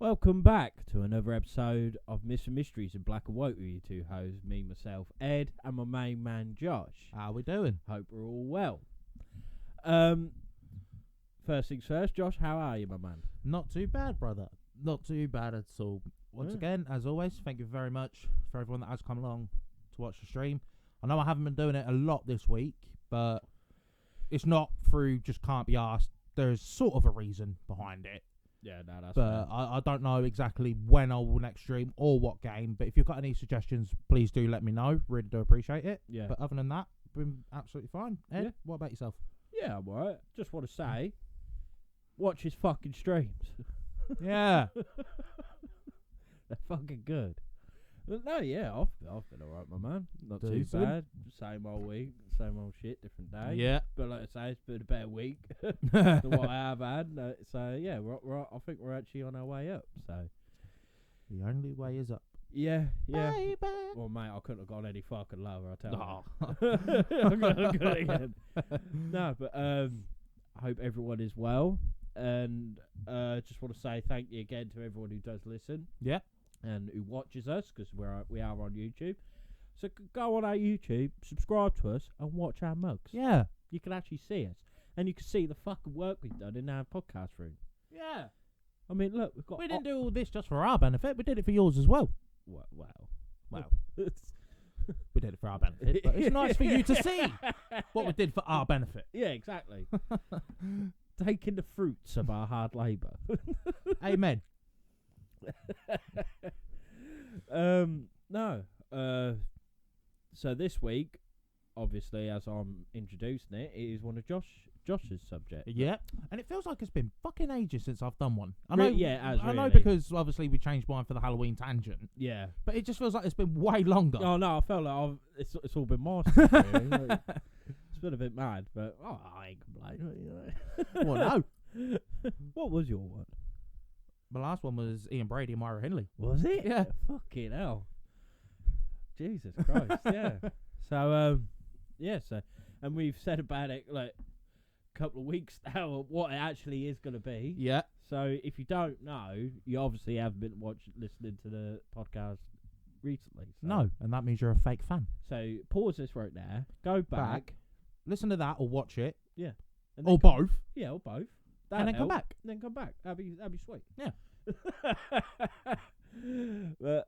Welcome back to another episode of Mr. Mysteries in Black and White with you two hosts, me, myself, Ed, and my main man, Josh. How we doing? Hope we're all well. First things first, Josh, how are you, my man? Not too bad, brother. Not too bad at all. Once again, as always, thank you very much for everyone that has come along to watch the stream. I know I haven't been doing it a lot this week, but it's not through just can't be asked. There's sort of a reason behind it. Yeah, no, that's But I don't know exactly when I will next stream or what game. But if you've got any suggestions, please do let me know. Really do appreciate it. Yeah. But other than that, been absolutely fine. Ed, Yeah. What about yourself? Yeah, I'm alright. Just want to say, watch his fucking streams. Yeah. They're fucking good. But no, yeah, I've been alright, my man. Not too Decent. bad. Same old week, same old shit, different day. Yeah. But like I say, it's been a better week than what I have had. So yeah, I think we're actually on our way up. So The only way is up. yeah. Baby. Well, mate, I couldn't have gone any fucking lower. I tell Oh. you. I'm gonna again. No, but I hope everyone is well, and just want to say thank you again to everyone who does listen. Yeah. And who watches us, because we are on YouTube. So go on our YouTube, subscribe to us, and watch our mugs. Yeah. You can actually see us, and you can see the fucking work we've done in our podcast room. Yeah. I mean, look, we've got. We didn't do all this just for our benefit. We did it for yours as well. Wow. We did it for our benefit, but it's nice for you to see what we did for our benefit. Yeah, exactly. Taking the fruits of our hard labour. Amen. No. So this week, obviously, as I'm introducing it, it is one of Josh's subjects. Yeah. And it feels like it's been fucking ages since I've done one. I Re- know, yeah, it has I know really. because obviously we changed mine for the Halloween tangent, Yeah. but it just feels like it's been way longer. Oh no, I felt like it's all been my stuff, really. Like, it's been a bit mad, but I ain't complaining. Well, no. What was your one? The last one was Ian Brady and Myra Hindley. Was it? Yeah. Fucking hell. Jesus Christ. Yeah. So so and we've said about it like a couple of weeks now what it actually is going to be. Yeah. So if you don't know, you obviously haven't been listening to the podcast recently. So. No, and that means you're a fake fan. So pause this right there. Go back. Listen to that or watch it. Yeah. And Or then both. Yeah, or both. And then come back. And then come back. That'd be sweet. Yeah. But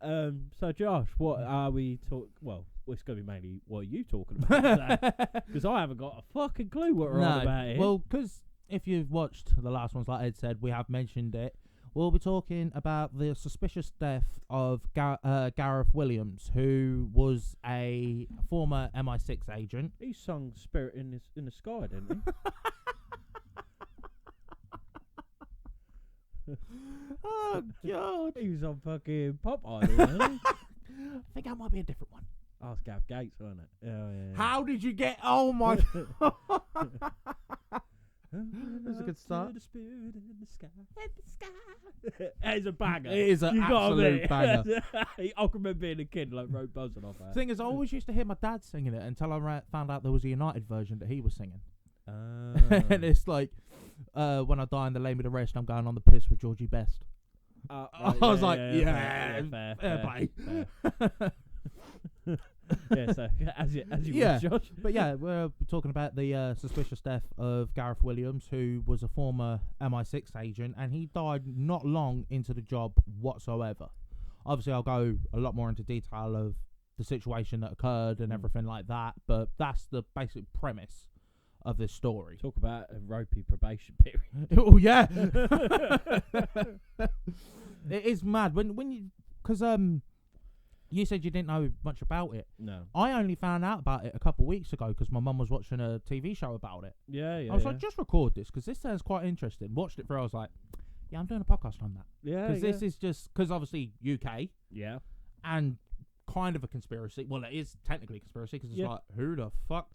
so Josh, what are we talking? Well, it's going to be mainly what are you talking about? Because I haven't got a fucking clue what we're on about here. Well, because if you've watched the last ones, like Ed said, we have mentioned it. We'll be talking about the suspicious death of Gareth Williams, who was a former MI6 agent. He sung "Spirit in the Sky," didn't he? Oh, God. He was on fucking Pop Idol, wasn't he? I think that might be a different one. Oh, it's Gav Gates, wasn't it? Yeah. How did you get... Oh, my... That's a good start. The spirit in the sky. It's a banger. It is an absolute banger. I can remember being a kid, like, road buzzing off that. Thing is, I always used to hear my dad singing it until I found out there was a United version that he was singing. And it's like, when I die and they lay me to rest, I'm going on the piss with Georgie Best. I was like, fair play. Yeah, so as you Yeah. was, Josh. But yeah, we're talking about the suspicious death of Gareth Williams, who was a former MI6 agent, and he died not long into the job whatsoever. Obviously, I'll go a lot more into detail of the situation that occurred and everything like that, but that's the basic premise of this story. Talk about a ropey probation period. Oh yeah, it is mad when you because you said you didn't know much about it. No, I only found out about it a couple of weeks ago because my mum was watching a TV show about it. Yeah. I was like, just record this because this sounds quite interesting. Watched it through. I was like, yeah, I'm doing a podcast on that. Yeah, because this is just because obviously UK. Yeah, and kind of a conspiracy. Well, it is technically a conspiracy because it's like, who the fuck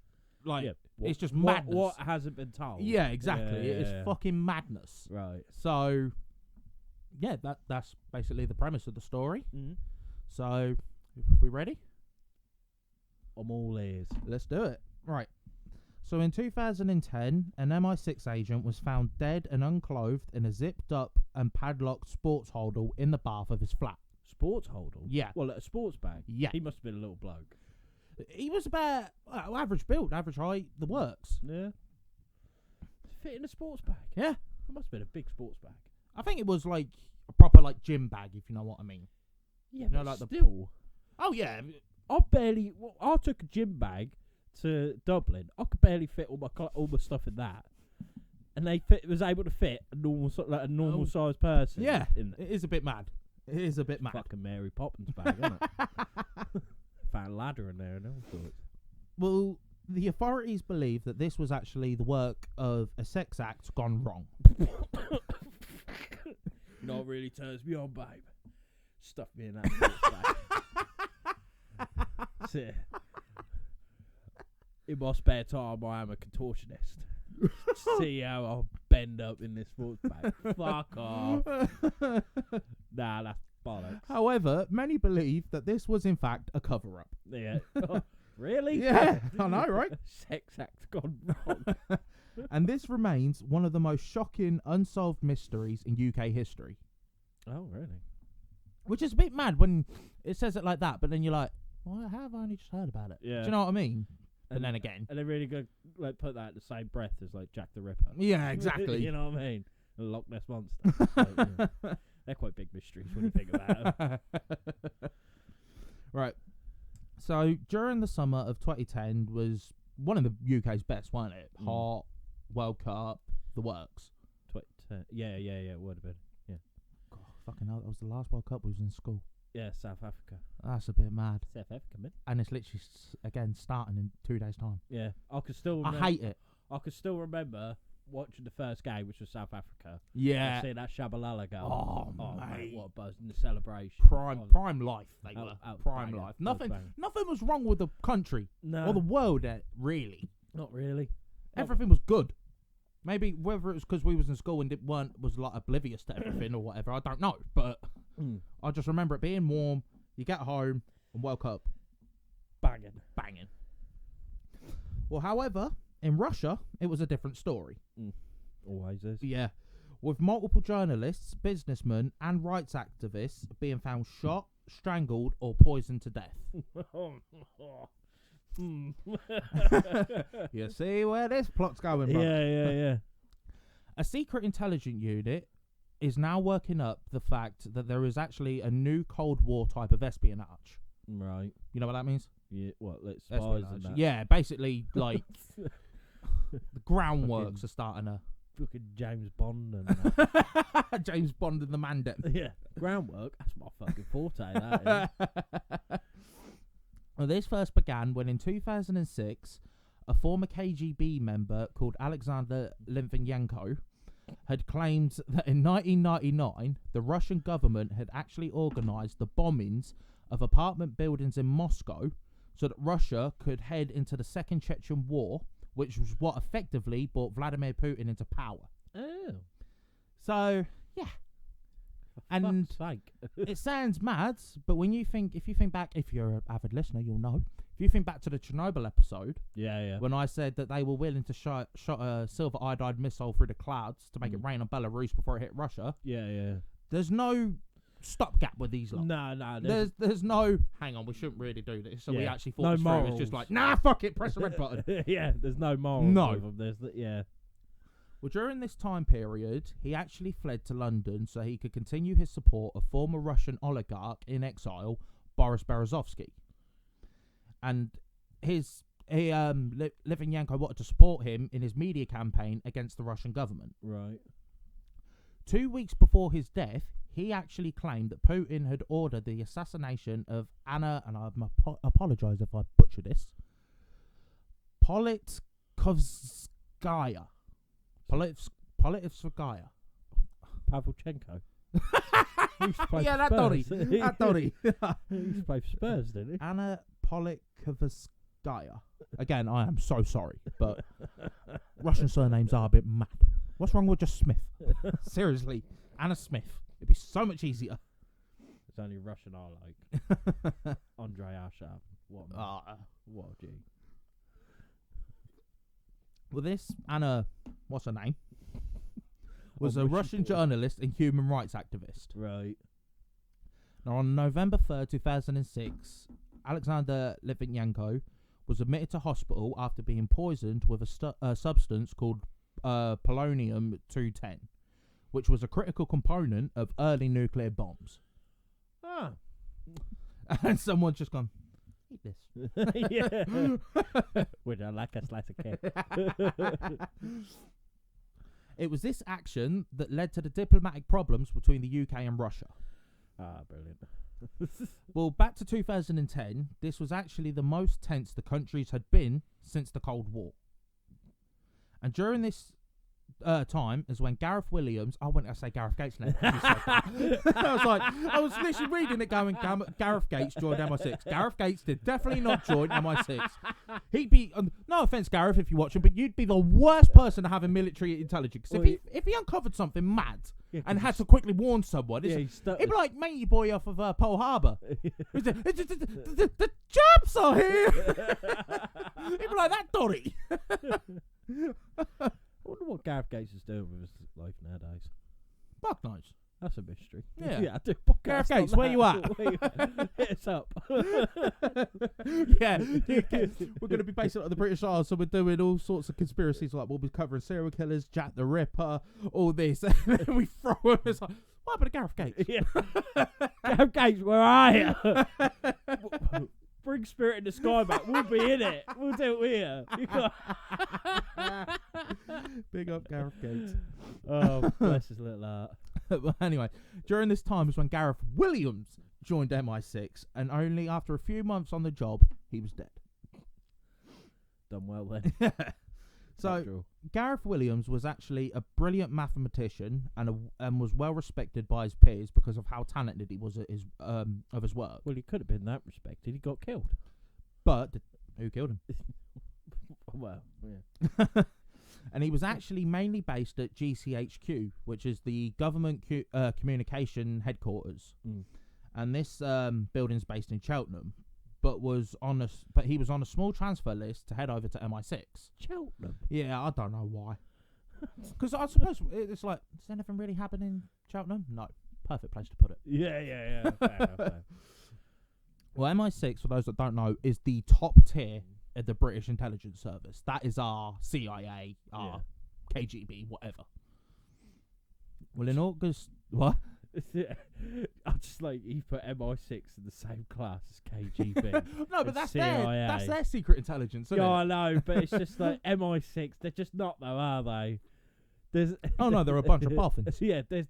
like Yeah. it's just madness. What hasn't been told? Yeah, exactly. Yeah. It's fucking madness. Right. So, yeah, that's basically the premise of the story. Mm-hmm. So, we ready? I'm all ears. Let's do it. Right. So in 2010, an MI6 agent was found dead and unclothed in a zipped up and padlocked sports holdall in the bath of his flat. Sports holdall? Yeah. Well, a sports bag? Yeah. He must have been a little bloke. He was about average build, average height, the works. Yeah. Fit in a sports bag? Yeah. It must have been a big sports bag. I think it was like a proper like gym bag, if you know what I mean. Yeah, You know, but like the- still. Oh, yeah. I took a gym bag to Dublin. I could barely fit all my stuff in that. And was able to fit a normal sized person. Yeah. In It is a bit mad. It is a bit mad. fucking Mary Poppins bag, isn't it? Found a ladder in there and all sorts. Well, the authorities believe that this was actually the work of a sex act gone wrong. You know what really turns me on, babe? Stuff me in that sports bag. That's it. In my spare time, I am a contortionist. See how I'll bend up in this sports bag. Fuck off. Nah, that's bollocks. However, many believe that this was in fact a cover-up. Yeah. Oh, really? Yeah, I know, right? Sex act gone wrong. And this remains one of the most shocking unsolved mysteries in UK history. Oh, really? Which is a bit mad when it says it like that, but then you're like, well, how have I only just heard about it? Yeah. Do you know what I mean? But And- then again. And they really go like put that in the same breath as like Jack the Ripper. Yeah, exactly. You know what I mean? And Loch Ness Monster. Like, yeah. They're quite big mysteries when you think about them. Right. So during the summer of 2010 was one of the UK's best, wasn't it? Mm. Hot, World Cup, the works. Yeah, it would have been. Yeah. God, fucking hell, that was the last World Cup we was in school. Yeah, South Africa. That's a bit mad. South Africa, man. And it's literally, again, starting in 2 days' time. Yeah. I could still remember, I hate it. I could still remember watching the first game, which was South Africa. Yeah. And seeing that Shabalala goal. Oh, mate, mate. what a buzz in the celebration. Prime life, they were. Prime banging, life. Nothing banging. was wrong with the country No. or the world, really. Not really. Everything was good. Maybe whether it was because we was in school and was like oblivious to everything or whatever, I don't know. But I just remember it being warm. You get home and woke up Banging. Well, however, in Russia, it was a different story. Always is. Yeah. With multiple journalists, businessmen, and rights activists being found shot, strangled, or poisoned to death. You see where this plot's going, bro? Yeah. A secret intelligence unit is now working up the fact that there is actually a new Cold War type of espionage. Right. You know what that means? Yeah. What? Like spies and that. Yeah, basically, like, the groundworks are starting to... Fucking James Bond and that. James Bond and the Mandem. Yeah. Groundwork. That's my fucking forte. That is. Well, this first began when in 2006, a former KGB member called Alexander Litvinenko had claimed that in 1999, the Russian government had actually organised the bombings of apartment buildings in Moscow so that Russia could head into the Second Chechen War, which was what effectively brought Vladimir Putin into power. Oh. So, yeah. And fuck's sake. it sounds mad, but if you think back, if you're an avid listener, you'll know. If you think back to the Chernobyl episode, Yeah. when I said that they were willing to shot a silver iodide missile through the clouds to make it rain on Belarus before it hit Russia, Yeah. there's no stopgap with these lot. No. There's no, hang on, we shouldn't really do this. So we Yeah. actually No thought this through. It's morals. just like, nah, fuck it, press the red button. Yeah, there's no morals. No. with them. There's yeah. Well, during this time period, he actually fled to London so he could continue his support of former Russian oligarch in exile, Boris Berezovsky. And Litvinenko wanted to support him in his media campaign against the Russian government. Right. 2 weeks before his death, he actually claimed that Putin had ordered the assassination of Anna, and I apologise if I butcher this, Politkovskaya. Politkovskaya. Pavlichenko. He used to play Yeah, for that Donny. Spurs. That Donny. He used to play for Spurs, didn't he? Anna Politkovskaya. Again, I am so sorry. Russian surnames are a bit mad. What's wrong with just Smith? Seriously, Anna Smith. It'd be so much easier. It's only Russian I like. Andrei Arshav. What a G. Well, this Anna, what's her name? Was a Russian journalist and human rights activist. Right. Now, on November 3rd, 2006, Alexander Litvinenko was admitted to hospital after being poisoned with a substance called polonium-210, which was a critical component of early nuclear bombs. Ah. And someone's just gone, eat this. Yeah. Would I like a slice of cake? It was this action that led to the diplomatic problems between the UK and Russia. Ah, brilliant. Well, back to 2010, this was actually the most tense the countries had been since the Cold War. And during this time is when Gareth Williams... I went to say Gareth Gates now. I was literally reading it going, Gareth Gates joined MI6. Gareth Gates did definitely not join MI6. He'd be... no offence, Gareth, if you're watching, but you'd be the worst person to have in military intelligence. If he uncovered something mad and had to quickly warn someone, he'd be like matey boy off of Pearl Harbor. The Japs are here! He'd be like, that Dory! I wonder what Gareth Gates is doing with his life nowadays. Fuck knows. That's a mystery. Yeah. I do. Gareth Gates, where you at? Hit us up. Yeah. We're going to be based on the British Isle, so we're doing all sorts of conspiracies. Like, we'll be covering serial killers, Jack the Ripper, all this. And then we throw him. It's like, what happened to Gareth Gates? Yeah. Gareth Gates, where are you? Bring Spirit in the Sky back. We'll be in it. We'll do it here. Big up Gareth Gates. Oh, bless his little heart. But anyway, during this time was when Gareth Williams joined MI6, and only after a few months on the job, he was dead. Done well then. So, Gareth Williams was actually a brilliant mathematician and was well respected by his peers because of how talented he was at his work. Well, he could have been that respected. He got killed. But who killed him? Well, yeah. And he was actually mainly based at GCHQ, which is the government communication headquarters. Mm. And this building's based in Cheltenham. But he was on a small transfer list to head over to MI6. Cheltenham? Yeah, I don't know why. Because I suppose it's like, does anything really happen in Cheltenham? No. Perfect place to put it. Yeah. Fair enough. Well, MI6, for those that don't know, is the top tier of the British intelligence service. That is our CIA, our KGB, whatever. Well, in August... What? I'm just like, you put MI6 in the same class as KGB. No, but that's CIA. that's their secret intelligence, isn't it? I know, but it's just like MI6. They're just not though, are they? Oh no, they're a bunch of boffins. Yeah, there's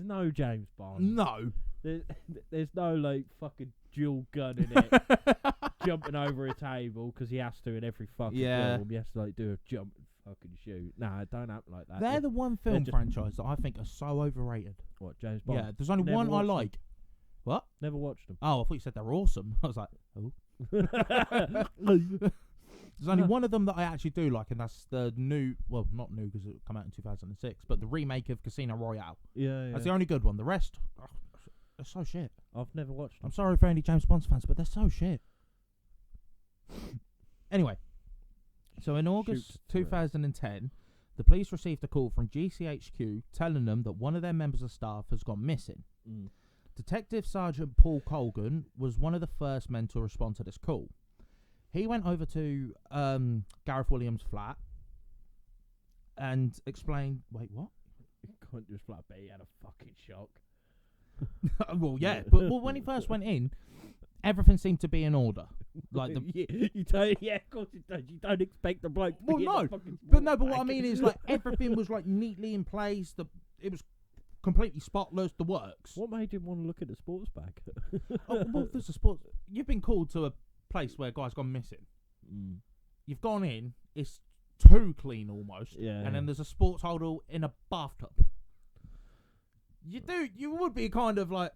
no James Bond. No. There's no like fucking dual gun in it, jumping over a table because he has to in every fucking film. He has to like do a jump and fucking shoot. No, it don't happen like that. They're the one film franchise that I think are so overrated. What, James Bond? Yeah, there's only one I like. What? Never watched them. Oh, I thought you said they're awesome. I was like, oh. There's only one of them that I actually do like, and that's the new, well, not new because it came out in 2006, but the remake of Casino Royale. Yeah. That's the only good one. The rest, they're so shit. I've never watched them. I'm sorry for any James Bond fans, but they're so shit. Anyway, so in August 2010, the police received a call from GCHQ telling them that one of their members of staff has gone missing. Mm. Detective Sergeant Paul Colgan was one of the first men to respond to this call. He went over to Gareth Williams' flat and explained... Wait, what? He couldn't just flat, but he had a fucking shock. Well, yeah, but when he first went in, everything seemed to be in order. Like you don't, of course it does. You don't expect the bloke to be in the fucking but what I mean is like everything was like neatly in place. It was completely spotless. The works. What made him want to look at the sports bag? Well, there's a sports. You've been called to a place where a guy's gone missing. Mm. You've gone in. It's too clean almost. Yeah. And then there's a sports holder in a bathtub. You would be kind of like,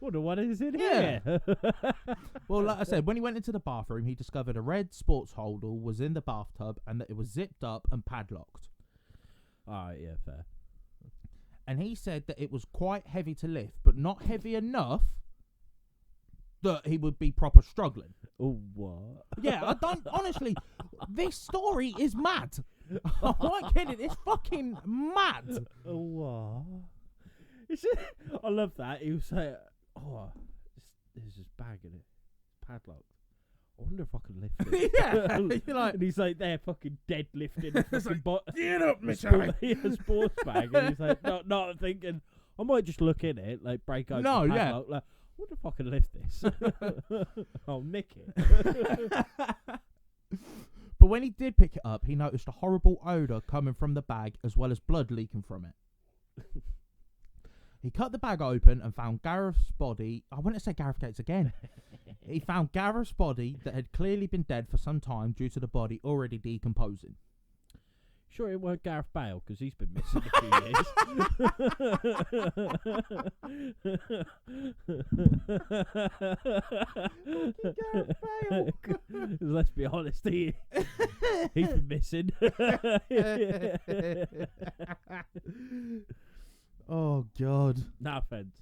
Wonder what is in Yeah. here. Well, like I said, when he went into the bathroom, he discovered a red sports holder was in the bathtub and that it was zipped up and padlocked. Alright, yeah, fair. And he said that it was quite heavy to lift, but not heavy enough that he would be proper struggling. Oh, what? Yeah, I don't, honestly, this story is mad. I'm not kidding, it's fucking mad. Oh, what? I love that. He was like, oh, there's this bag in it. It's padlocked. I wonder if I can lift it. Yeah. You're like, and he's like there fucking deadlifting the fucking get up, a sports bag. And he's like, not thinking, I might just look in it, like break open the padlock. Like, I wonder if I can lift this. I'll nick it. But when he did pick it up, he noticed a horrible odour coming from the bag as well as blood leaking from it. He cut the bag open and found Gareth's body. I wouldn't say Gareth Gates again. He found Gareth's body that had clearly been dead for some time due to the body already decomposing. Sure it weren't Gareth Bale, because he's been missing a few Gareth Bale. years. Let's be honest, he's been missing. Oh, God. No offence.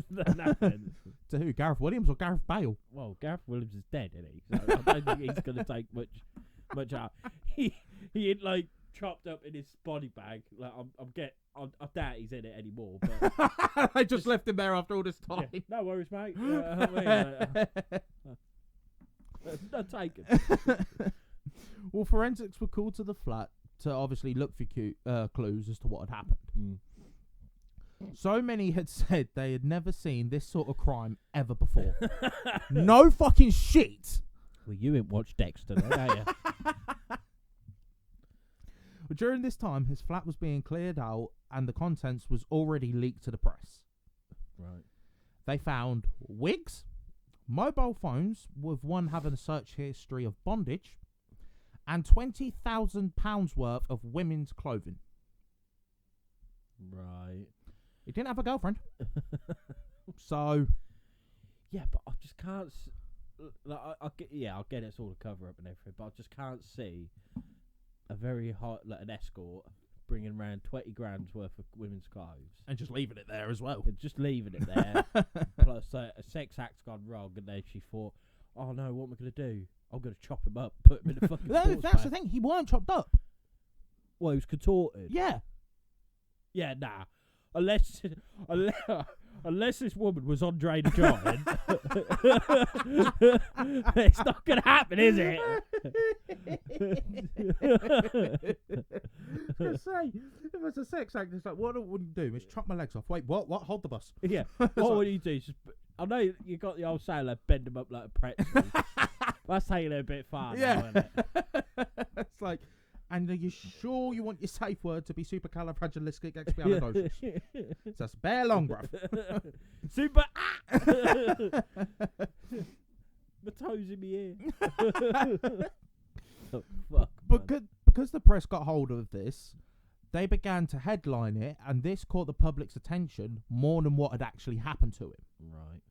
No offence. To who? Gareth Williams or Gareth Bale? Well, Gareth Williams is dead, isn't he? So I don't think he's going to take much out. He had, like, chopped up in his body bag. Like, I doubt he's in it anymore. But I just left him there after all this time. yeah, no worries, mate. No taken. Well, forensics were called to the flat to obviously look for clues as to what had happened. Mm. So many had said they had never seen this sort of crime ever before. No fucking shit. Well, you didn't watch Dexter, then, have you? During this time, his flat was being cleared out and the contents was already leaked to the press. Right. They found wigs, mobile phones, with one having a search history of bondage, and £20,000 worth of women's clothing. Right. He didn't have a girlfriend. So... Yeah, but I just can't... Like, I get it's all a cover-up and everything, but I just can't see a very hot, like an escort, bringing around 20 grand's worth of women's clothes. And just leaving it there as well. And just leaving it there. Plus, a sex act's gone wrong, and then she thought, oh no, what am I going to do? I'm going to chop him up, put him in a fucking sports That's bag. the thing, he weren't chopped up. Well, he was contorted. Yeah. Yeah, nah. Unless this woman was Andre the Giant, it's not going to happen, is it? I was say, if it's a sex act, it's like, what would you do? Is chop my legs off. Wait, what? Hold the bus. Yeah. What would you do? Just, I know you got the old saying, like, bend them up like a pretzel. That's taking it a bit far now, isn't it? It's like, and are you sure you want your safe word to be supercalifragilisticexpialidocious? So that's bare long, bruv. Super. My toes in my ear. Oh, fuck. Because the press got hold of this, they began to headline it, and this caught the public's attention more than what had actually happened to him. Right.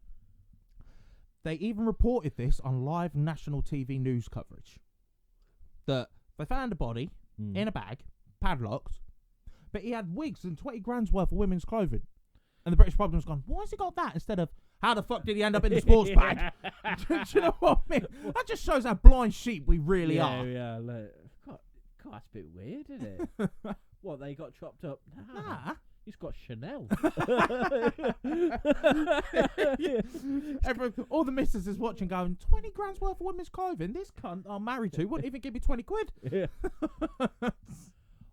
They even reported this on live national TV news coverage. That they found a body in a bag, padlocked, but he had wigs and 20 grand's worth of women's clothing. And the British public was gone, why has he got that? Instead of, how the fuck did he end up in the sports bag? Do you know what I mean? That just shows how blind sheep we really are. Yeah, like, God, that's a bit weird, isn't it? What, they got chopped up? Nah. He's got Chanel. All the missus is watching going, 20 grand's worth of women's clothing? This cunt I'm married to wouldn't even give me 20 quid. Yeah.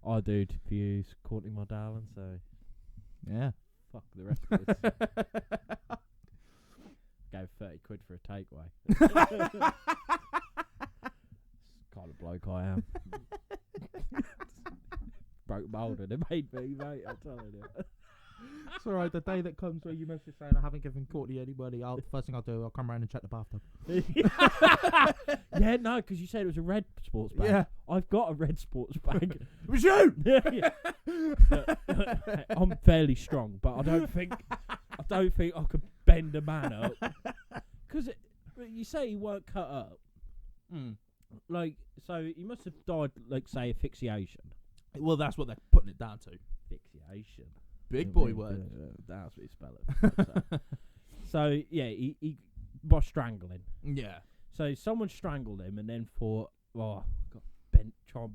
Oh, dude, for you, courting my darling, so... Yeah. Fuck the rest of us. Gave 30 quid for a takeaway. Kind of bloke I am. Broke mould and it made me, mate, I'm telling you. It's alright, the day that comes where you message saying I haven't given Courtney any money, the first thing I'll do, I'll come round and check the bathtub. Yeah, no, because you said it was a red sports bag. Yeah. I've got a red sports bag. It was you! Yeah. I'm fairly strong, but I don't think I could bend bend a man up. Because you say he weren't cut up. Like, so he must have died, like, say, asphyxiation. Well, that's what they're putting it down to. Asphyxiation. Big boy word. That's what you spell it. So, yeah, he by strangling. Yeah. So someone strangled him and then thought, oh, got bent chomp.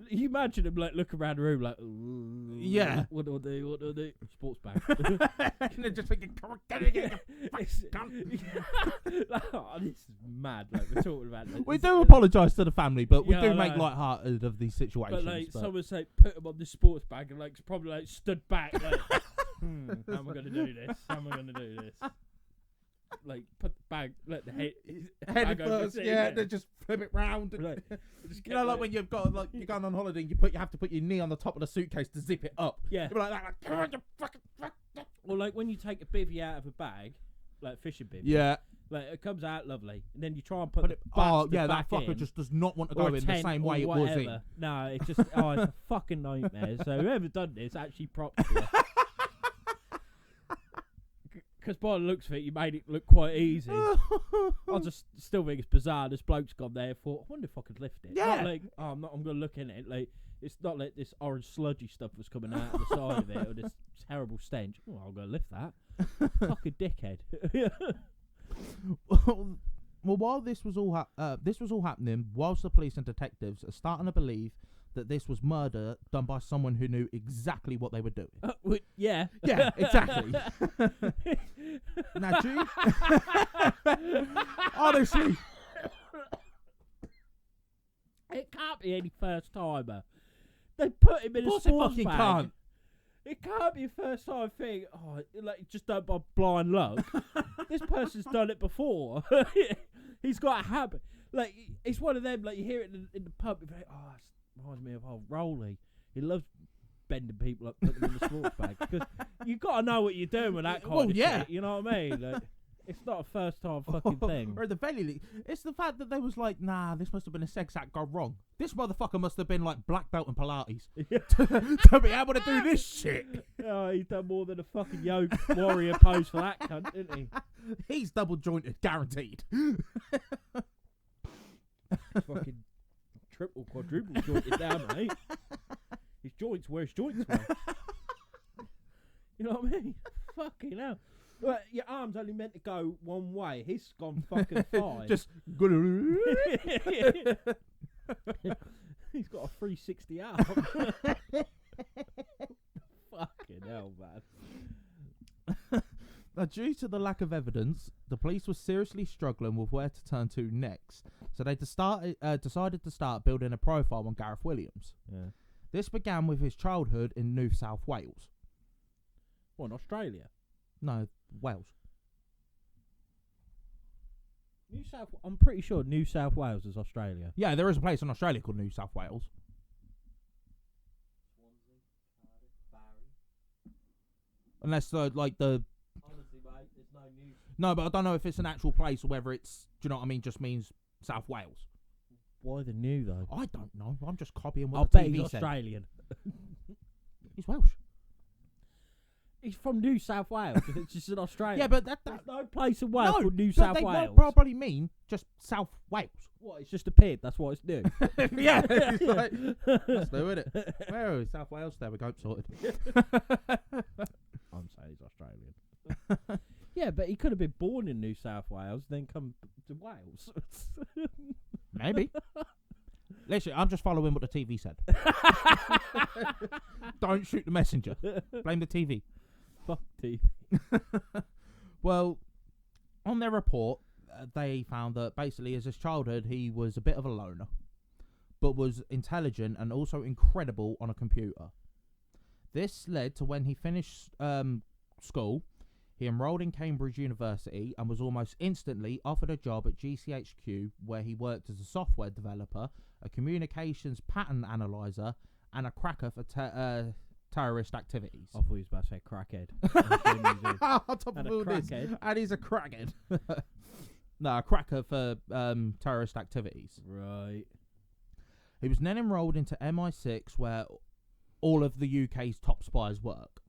You imagine him like looking around the room like, yeah. What do I do? What do I do? Sports bag. And they're just thinking, like, oh, this is mad. Like we're talking about. Like, we do apologise to the family, but we do make light-hearted of these situations. But like someone say, put him on this sports bag and like probably like stood back like, how am I going to do this? How am I going to do this? Like put the bag, let the head first, yeah. They just flip it round. Like, you know, like when you've got like you're going on holiday, and you have to put your knee on the top of the suitcase to zip it up. Yeah, you're like that. Like, come on, you fucking. Or like when you take a bivvy out of a bag, like fishing bivvy. Yeah. Like it comes out lovely, and then you try and put it. That fucker just does not want to go in the same way it was in. No, it's just it's a fucking nightmare. So whoever done this actually props to you. Because by the looks of it, you made it look quite easy. I just still think it's bizarre. This bloke's gone there. Thought, I wonder if I could lift it. Yeah. Not like, I'm going to look in it. Like it's not like this orange sludgy stuff was coming out of the side of it, or this terrible stench. Oh, I'll go lift that. Fucking dickhead. Well, while this was all happening, whilst the police and detectives are starting to believe that this was murder done by someone who knew exactly what they were doing. Yeah. Yeah, exactly. Now, G, honestly, it can't be any first timer. They put him in a sports bag. Can't. It can't be a first time thing. Oh, like just done by blind luck. This person's done it before. He's got a habit. Like it's one of them. Like you hear it in the pub. You're like, oh, it reminds me of old Rolly. He loves bending people up, putting them in the sports bag because you got to know what you're doing with that kind of shit. You know what I mean? Like, it's not a first time fucking thing. Or at the very least, it's the fact that they was like, nah, this must have been a sex act gone wrong. This motherfucker must have been like black belt in Pilates to be able to do this shit. Oh, he's done more than a fucking yoga warrior pose for that cunt, didn't he? He's double jointed, guaranteed. Fucking triple, quadruple jointed down, mate. His joints where his joints were. You know what I mean? Fucking hell. Well, your arm's only meant to go one way. His gone fucking 5. Just he's got a 360 arm. Fucking hell, man. Now, due to the lack of evidence, the police were seriously struggling with where to turn to next. So they decided to start building a profile on Gareth Williams. Yeah. This began with his childhood in New South Wales. What, in Australia? No, Wales. I'm pretty sure New South Wales is Australia. Yeah, there is a place in Australia called New South Wales. Unless like the. Honestly, mate, there's no news. No, but I don't know if it's an actual place or whether it's. Do you know what I mean? Just means South Wales. Why the new though? I don't know. I'm just copying what I'll the bet TV he's said. Australian. He's Welsh. He's from New South Wales. It's just in Australia. Yeah, but there's no place in Wales called New but South they Wales. probably mean just South Wales. What? It's just appeared. That's what it's new. Yeah, it's like, let's do it. Where are we? South Wales. There we go. Sorted. I'm saying he's Australian. Yeah, but he could have been born in New South Wales, then come to Wales. Maybe. Listen, I'm just following what the TV said. Don't shoot the messenger. Blame the TV. Fuck TV. Well, on their report, they found that basically as his childhood, he was a bit of a loner, but was intelligent and also incredible on a computer. This led to when he finished school, he enrolled in Cambridge University and was almost instantly offered a job at GCHQ, where he worked as a software developer, a communications pattern analyzer, and a cracker for terrorist activities. I thought he was about to say crackhead. On top of all this, and he's a crackhead. No, a cracker for terrorist activities. Right. He was then enrolled into MI6, where all of the UK's top spies work.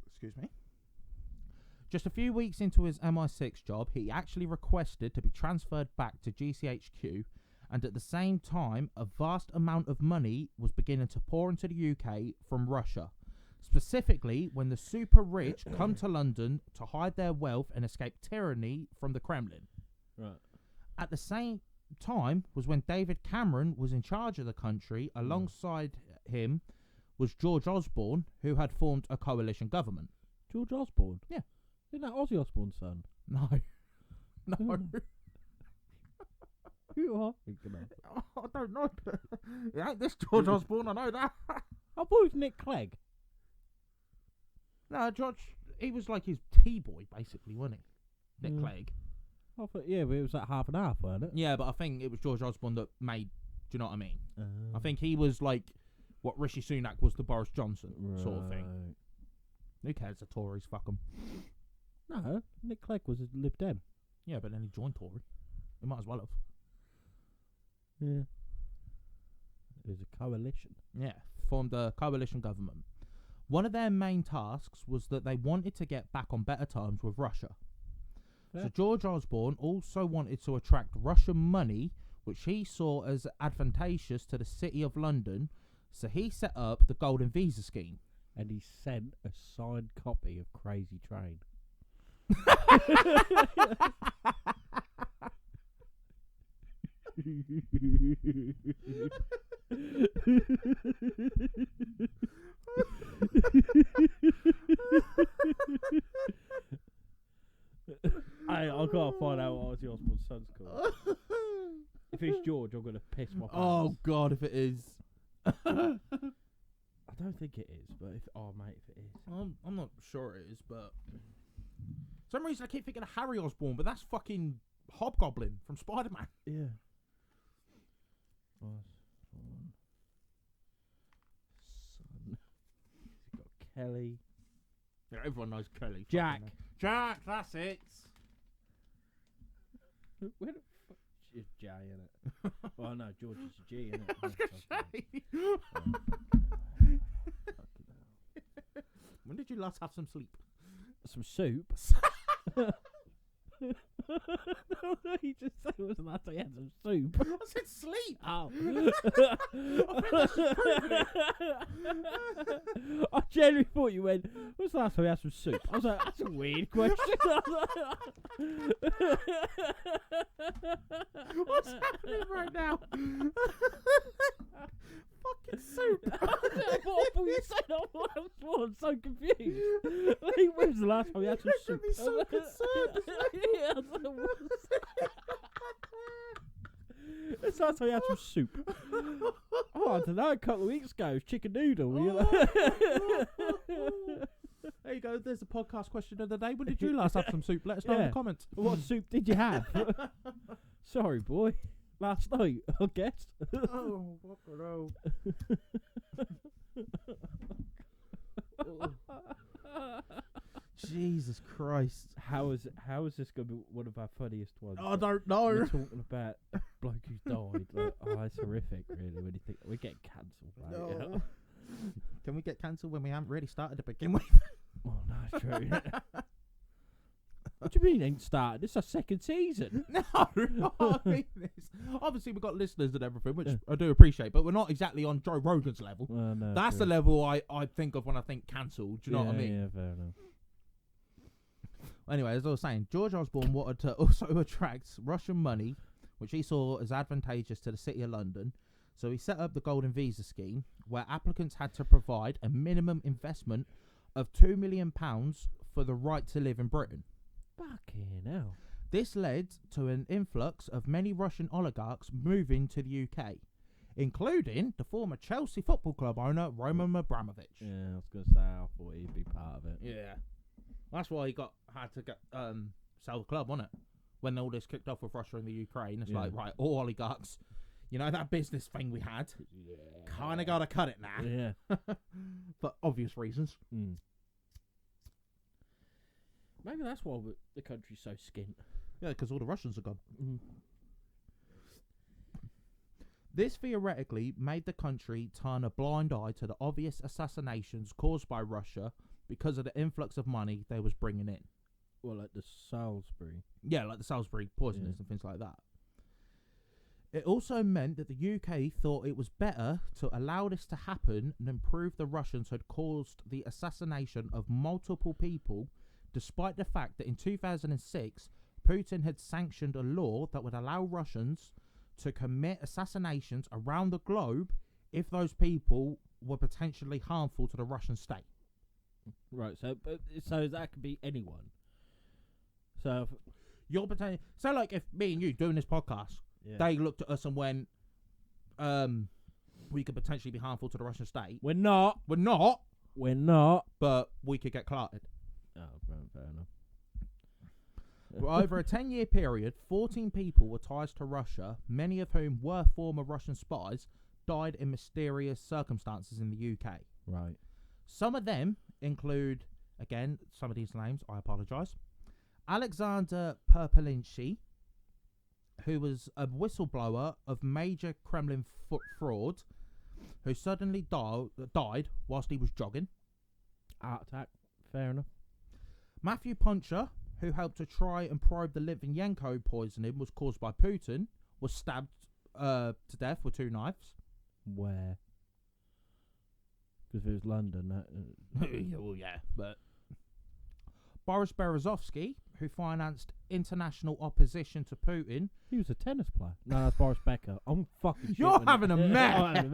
Excuse me. Just a few weeks into his MI6 job, he actually requested to be transferred back to GCHQ, and at the same time, a vast amount of money was beginning to pour into the UK from Russia. Specifically, when the super rich come to London to hide their wealth and escape tyranny from the Kremlin. Right. At the same time was when David Cameron was in charge of the country. Alongside him was George Osborne, who had formed a coalition government. George Osborne? Yeah. Isn't that Ozzy Osbourne's son? No. No. Who are you thinking of? I don't know. It ain't this George Osborne, I know that. I thought it was Nick Clegg. No, George, he was like his T-boy, basically, wasn't he? Nick Clegg. I thought, yeah, but it was like half and half, wasn't it? Yeah, but I think it was George Osborne that made, do you know what I mean? I think he was like what Rishi Sunak was to Boris Johnson, sort of thing. Who cares, the Tories, fuck them. No, Nick Clegg was a Lib Dem. Yeah, but then he joined Tory. He might as well have. Yeah. It was a coalition. Yeah, formed a coalition government. One of their main tasks was that they wanted to get back on better terms with Russia. Yeah. So George Osborne also wanted to attract Russian money, which he saw as advantageous to the City of London, so he set up the Golden Visa Scheme. And he sent a signed copy of Crazy Train. I've got to find out what Ozzy Osbourne's son's called. If it's George, I'm going to piss my pants. Oh, God, if it is. I don't think it is, but if it is. I'm not sure it is, but... For some reason I keep thinking of Harry Osborn, but that's fucking Hobgoblin from Spider-Man. Yeah. Son. He's got Kelly. Yeah, everyone knows Kelly. Jack. Jack, that's it. Where the fuck is J in it? Well, no, George is a G, isn't it? I was going to say. When did you last have some sleep? Some soup? No, he just said it was the last time he had some soup. I said sleep. Oh. I think that's just proving it. I genuinely thought you went, when was the last time we had some soup? I was like, that's a weird question. What's happening right now? Fucking soup. I thought you said I'm so confused. Like, when was the last time we had some soup? You're so concerned. Yeah, I was like, what's it's the last time we had some soup. Oh, I don't know, a couple of weeks ago, it was chicken noodle. There you go, there's the podcast question of the day. When did you last have some soup? Let us know in the comments. What soup did you have? Sorry, boy. Last night, I guess. Oh, fucking hell. Jesus Christ. How is this going to be one of our funniest ones? I don't know. We're talking about a bloke who's died. Like, oh, it's horrific, really, when you think we're getting cancelled, right? No. Can we get cancelled when we haven't really started to begin with? Oh, no, it's true. What do you mean ain't started? This is our second season. No, I mean this. Obviously we've got listeners and everything, which I do appreciate, but we're not exactly on Joe Rogan's level. No, that's true. the level I think of when I think cancelled. Do you know what I mean? Yeah, fair enough. Anyway, as I was saying, George Osborne wanted to also attract Russian money, which he saw as advantageous to the City of London. So he set up the Golden Visa Scheme, where applicants had to provide a minimum investment of £2 million for the right to live in Britain. Fucking hell. This led to an influx of many Russian oligarchs moving to the UK, including the former Chelsea Football Club owner Roman Abramovich. Yeah, I was going to say, I thought he'd be part of it. Yeah. That's why he had to sell the club, wasn't it? When all this kicked off with Russia and the Ukraine, it's like, right, all oligarchs, you know, that business thing we had, kind of got to cut it now. Yeah. For obvious reasons. Mm. Maybe that's why the country's so skint. Yeah, because all the Russians are gone. Mm. This theoretically made the country turn a blind eye to the obvious assassinations caused by Russia because of the influx of money they was bringing in. Well, like the Salisbury. Yeah, like the Salisbury poisonings Yeah. and things like that. It also meant that the UK thought it was better to allow this to happen than prove the Russians had caused the assassination of multiple people, despite the fact that in 2006, Putin had sanctioned a law that would allow Russians to commit assassinations around the globe if those people were potentially harmful to the Russian state. Right. So that could be anyone. So You're potentially so like if me and you doing this podcast, they looked at us and went, we could potentially be harmful to the Russian state. we're not. We're not, but we could get clarted. Oh, fair enough. Well, over a 10-year period, 14 people with ties to Russia, many of whom were former Russian spies, died in mysterious circumstances in the UK. Right. Some of them include, again, some of these names, I apologise, Alexander Perpelinsky, who was a whistleblower of major Kremlin fraud, who suddenly died whilst he was jogging. Heart attack. Fair enough. Matthew Puncher, who helped to try and probe the Litvinenko poisoning was caused by Putin, was stabbed to death with 2 knives. Where? Because if it was London, that. Well, yeah, but Boris Berezovsky, who financed international opposition to Putin. He was a tennis player. No, that's Boris Becker. I'm fucking. You're having a mare. I'm having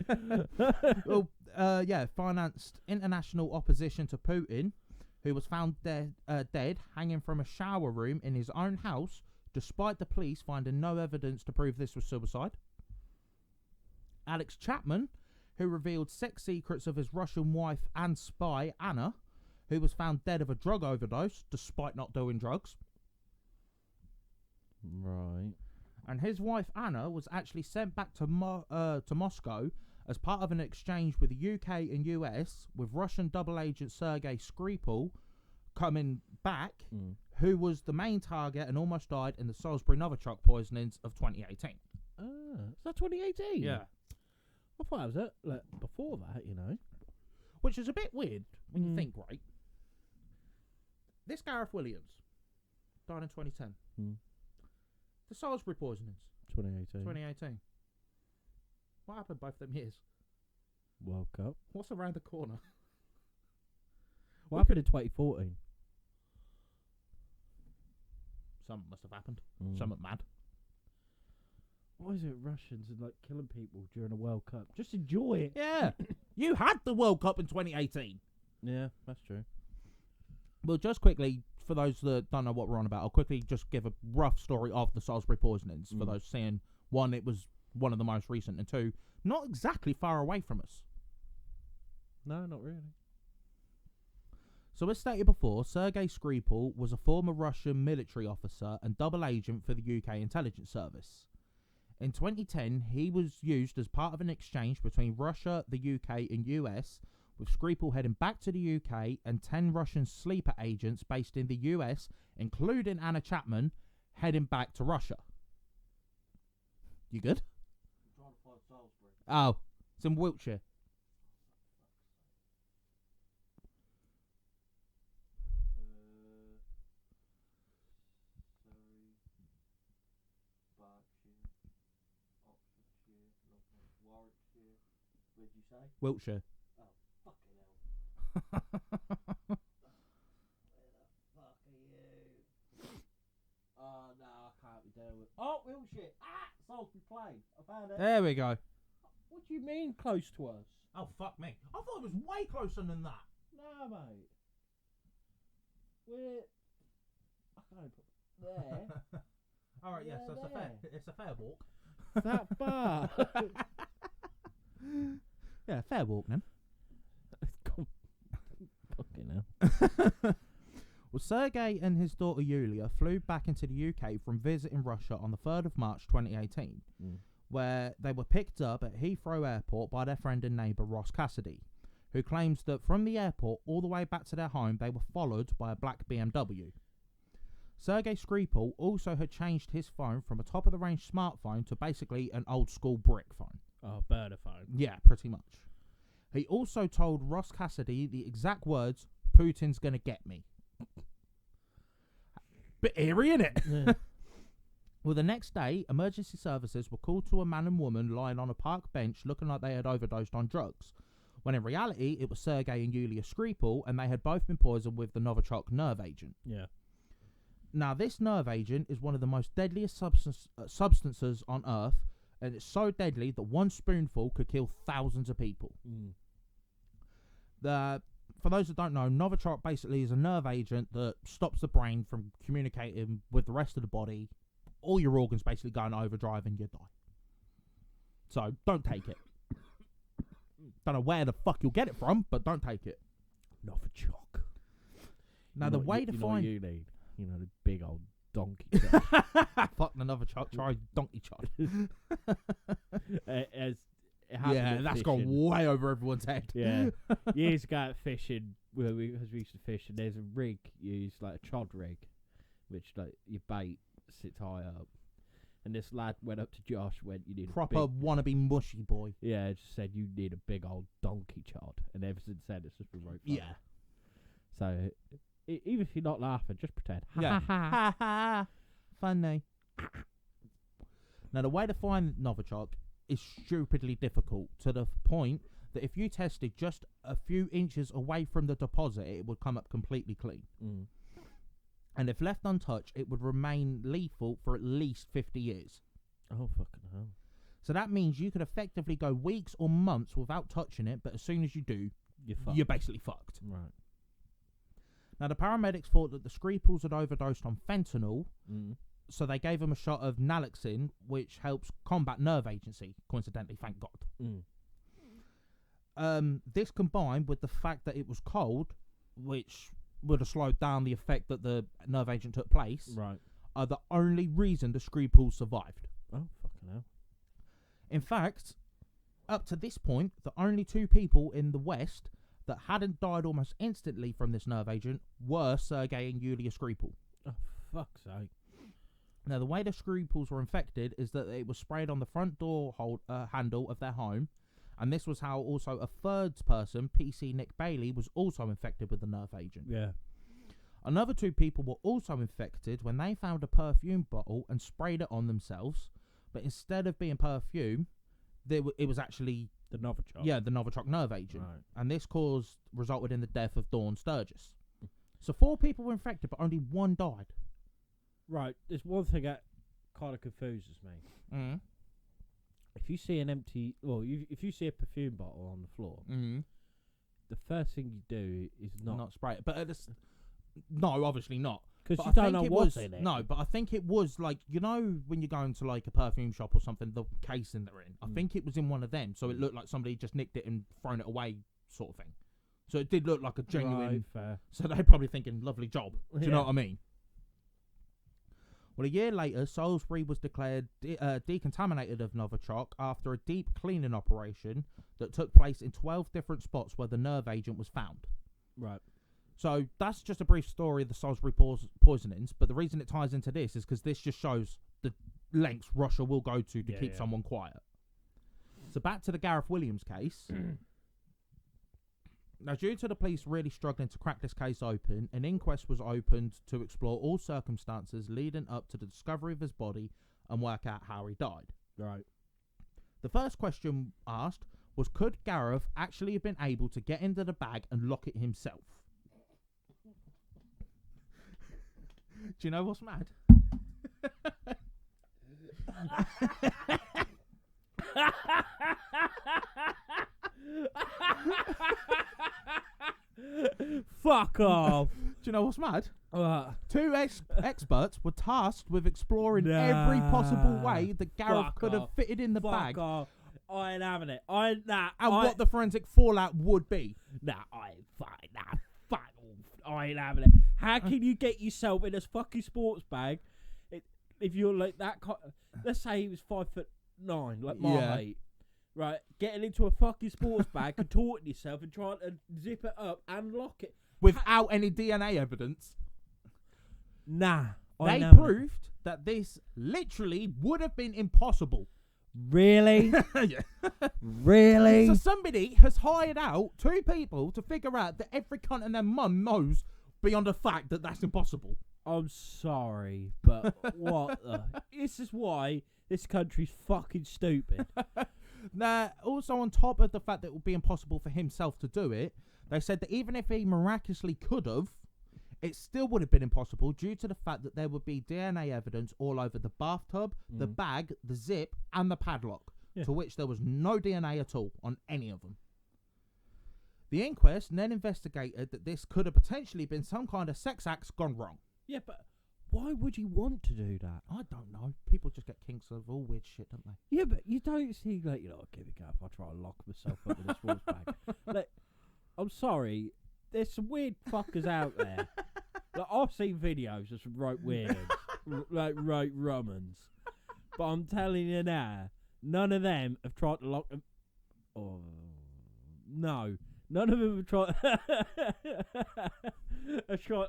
a mare, Well, financed international opposition to Putin, who was found dead, hanging from a shower room in his own house, despite the police finding no evidence to prove this was suicide. Alex Chapman, who revealed sex secrets of his Russian wife and spy, Anna, who was found dead of a drug overdose, despite not doing drugs. Right. And his wife, Anna, was actually sent back to Moscow as part of an exchange with the UK and US, with Russian double agent Sergei Skripal coming back, who was the main target and almost died in the Salisbury Novichok poisonings of 2018. Ah, is that 2018? Yeah. I thought it was like before that, you know. Which is a bit weird when you think, right? This Gareth Williams died in 2010. The Salisbury poisonings, 2018. 2018. What happened both them years? World Cup. What's around the corner? What happened in 2014? Something must have happened. Mm. Something mad. What is it, Russians and like killing people during a World Cup? Just enjoy it. Yeah. You had the World Cup in 2018. Yeah, that's true. Well, just quickly, for those that don't know what we're on about, I'll quickly just give a rough story of the Salisbury poisonings. For those seeing, 1, it was one of the most recent, and 2, not exactly far away from us. No, not really. So, as stated before, Sergei Skripal was a former Russian military officer and double agent for the UK intelligence service. In 2010, he was used as part of an exchange between Russia, the UK and US, with Skripal heading back to the UK and 10 Russian sleeper agents based in the US, including Anna Chapman, heading back to Russia. You good? I'm trying to find Salisbury. Oh, it's in Wiltshire. What did you say? Wiltshire. Oh, fucking hell. Where the fuck are you? Oh, no, I can't be doing it. Oh, Wiltshire. Ah, Salisbury Plain. I found it. There we go. What do you mean close to us? Oh, fuck me. I thought it was way closer than that. No, mate. We're... I can't put... There. Alright, yes, Yeah, it's a fair walk. That far. Yeah, fair walk then. Fucking hell. Well, Sergei and his daughter Yulia flew back into the UK from visiting Russia on the 3rd of March 2018, where they were picked up at Heathrow Airport by their friend and neighbour Ross Cassidy, who claims that from the airport all the way back to their home they were followed by a black BMW. Sergei Skripal also had changed his phone from a top-of-the-range smartphone to basically an old-school brick phone. Oh, burner phone. Yeah, pretty much. He also told Ross Cassidy the exact words, "Putin's gonna get me." Bit eerie, innit? Yeah. Well, the next day, emergency services were called to a man and woman lying on a park bench looking like they had overdosed on drugs, when in reality it was Sergei and Yulia Skripal, and they had both been poisoned with the Novichok nerve agent. Yeah. Now, this nerve agent is one of the most deadliest substances on Earth, and it's so deadly that one spoonful could kill thousands of people. For those that don't know, Novichok basically is a nerve agent that stops the brain from communicating with the rest of the body. All your organs basically go in overdrive and you die. So, don't take it. Don't know where the fuck you'll get it from, but don't take it. Novichok. Now, the way to you know find... what you need? You know, the big old donkey chop. Fuck the Novichok, try donkey chop. That's gone way over everyone's head. Yeah. Years ago at fishing, we used to fish, and there's a rig used, like a chod rig, which, like, your bait sits high up. And this lad went up to Josh, went, you need proper wannabe mushy boy. Yeah, just said, you need a big old donkey chod. And ever since then, it's just been very funny. Yeah. So, even if you're not laughing, just pretend. Yeah. Ha ha. Funny. Now, the way to find Novichok is stupidly difficult, to the point that if you tested just a few inches away from the deposit, it would come up completely clean. And if left untouched, it would remain lethal for at least 50 years. Oh, fucking hell. So that means you could effectively go weeks or months without touching it, but as soon as you do, you're basically fucked. Right. Now, the paramedics thought that the Skripals had overdosed on fentanyl, so they gave them a shot of naloxone, which helps combat nerve agency, coincidentally, thank God. This combined with the fact that it was cold, which would have slowed down the effect that the nerve agent took place, are the only reason the Skripals survived. Oh, fucking hell. In fact, up to this point, the only two people in the West that hadn't died almost instantly from this nerve agent were Sergei and Yulia Skripal. Oh, fuck's sake. Now, the way the Skripals were infected is that it was sprayed on the front door handle of their home, and this was how also a third person, PC Nick Bailey, was also infected with the nerve agent. Yeah. Another two people were also infected when they found a perfume bottle and sprayed it on themselves, but instead of being perfume, it was actually... The Novichok. Yeah, the Novichok nerve agent. Right. And this resulted in the death of Dawn Sturgis. So 4 people were infected, but only 1 died. Right, there's one thing that kind of confuses me. If you see if you see a perfume bottle on the floor, the first thing you do is not spray it. But no, obviously not. Because you don't know what's in it. No, but I think it was like, you know, when you go into like a perfume shop or something, the casing they're in. I think it was in one of them, so it looked like somebody just nicked it and thrown it away, sort of thing. So it did look like a genuine. Right, fair. So they're probably thinking, lovely job. Do you know what I mean? Well, a year later, Salisbury was declared decontaminated of Novichok after a deep cleaning operation that took place in 12 different spots where the nerve agent was found. Right. So that's just a brief story of the Salisbury poisonings, but the reason it ties into this is because this just shows the lengths Russia will go to keep someone quiet. So back to the Gareth Williams case. Now, due to the police really struggling to crack this case open, an inquest was opened to explore all circumstances leading up to the discovery of his body and work out how he died. Right. The first question asked was, could Gareth actually have been able to get into the bag and lock it himself? Do you know what's mad? Fuck off. Do you know what's mad? 2 experts were tasked with exploring every possible way that Gareth could have fitted in the bag. Off. I ain't having it. What the forensic fallout would be. I ain't having it. How can you get yourself in a fucking sports bag if you're like that? Let's say he was 5'9", like my mate. Right, getting into a fucking sports bag, contorting yourself and trying to zip it up and lock it without any DNA evidence. They proved that this literally would have been impossible. Really? Yeah. Really? So somebody has hired out 2 people to figure out that every cunt and their mum knows beyond the fact that that's impossible. I'm sorry, but what the... This is why this country's fucking stupid. Now, also on top of the fact that it would be impossible for himself to do it, they said that even if he miraculously could have, it still would have been impossible due to the fact that there would be DNA evidence all over the bathtub, the bag, the zip, and the padlock, to which there was no DNA at all on any of them. The inquest then investigated that this could have potentially been some kind of sex act gone wrong. Yeah, but why would you want to do that? I don't know. People just get kinks of all weird shit, don't they? Yeah, but you don't see, like, you know, give it a go. I'll try and lock myself up in a sports bag. Like, I'm sorry, there's some weird fuckers out there. Like, I've seen videos of some right weirdos, like right Romans. But I'm telling you now, none of them have tried to lock them. Oh, no. None of them have tried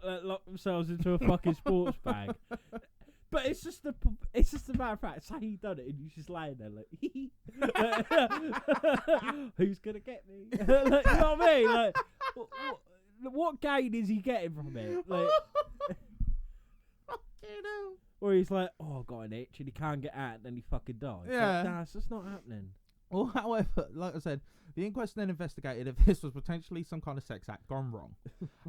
to lock themselves into a fucking sports bag. But it's just a matter of fact. Say he done it and you just laying there like, who's gonna get me? Like, you know what I mean? Like, what gain is he getting from it? Like, or he's like, oh, I got an itch and he can't get out, and then he fucking dies. Yeah, like, nah, it's just not happening. Well, however, like I said, the inquest then investigated if this was potentially some kind of sex act gone wrong.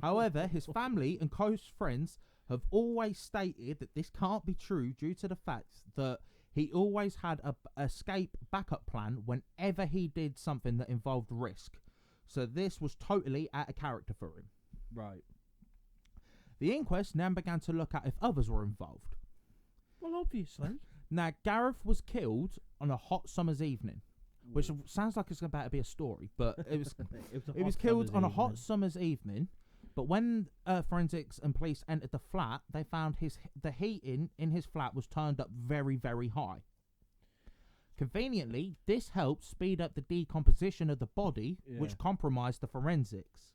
However, his family and close friends have always stated that this can't be true due to the fact that he always had a escape backup plan whenever he did something that involved risk. So this was totally out of character for him. Right. The inquest then began to look at if others were involved. Well, obviously. Now, Gareth was killed on a hot summer's evening. Which sounds like it's about to be a story, but it was it was killed on a hot summer's evening. But when forensics and police entered the flat, they found the heating in his flat was turned up very, very high. Conveniently, this helped speed up the decomposition of the body, which compromised the forensics.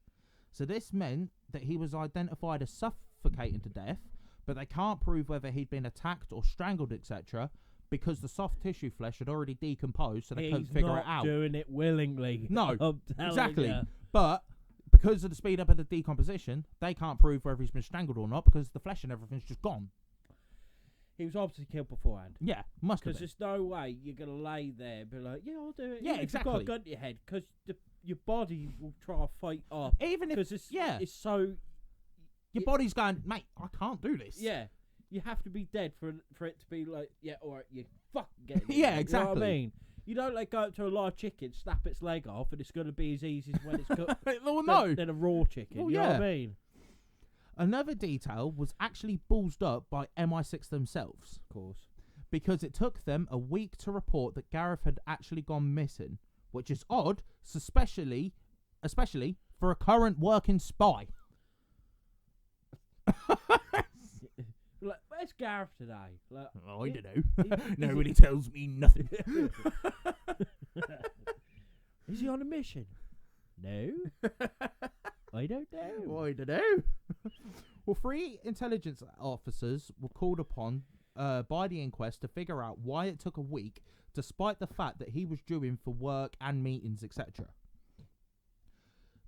So this meant that he was identified as suffocating to death, but they can't prove whether he'd been attacked or strangled, etc., because the soft tissue flesh had already decomposed, so they couldn't figure it out. He's not doing it willingly. No, exactly. You. But because of the speed up of the decomposition, they can't prove whether he's been strangled or not, because the flesh and everything's just gone. He was obviously killed beforehand. Yeah, must have been. Because there's no way you're going to lay there and be like, yeah, I'll do it. Yeah, exactly. You've got a gun to your head, because your body will try to fight off. Even if it's so... Your body's going, mate, I can't do this. Yeah. You have to be dead for it to be like, yeah, alright, you fucking get it. Yeah, exactly. You know what I mean? You don't like go up to a live chicken, snap its leg off, and it's going to be as easy as when it's cooked than a raw chicken. Well, you know what I mean? Another detail was actually ballsed up by MI6 themselves. Of course. Because it took them a week to report that Gareth had actually gone missing, which is odd, especially for a current working spy. Like, where's Gareth today? Like, I don't know. Nobody tells me nothing. Is he on a mission? No. I don't know. I don't know. Well, 3 intelligence officers were called upon by the inquest to figure out why it took a week, despite the fact that he was due in for work and meetings, etc.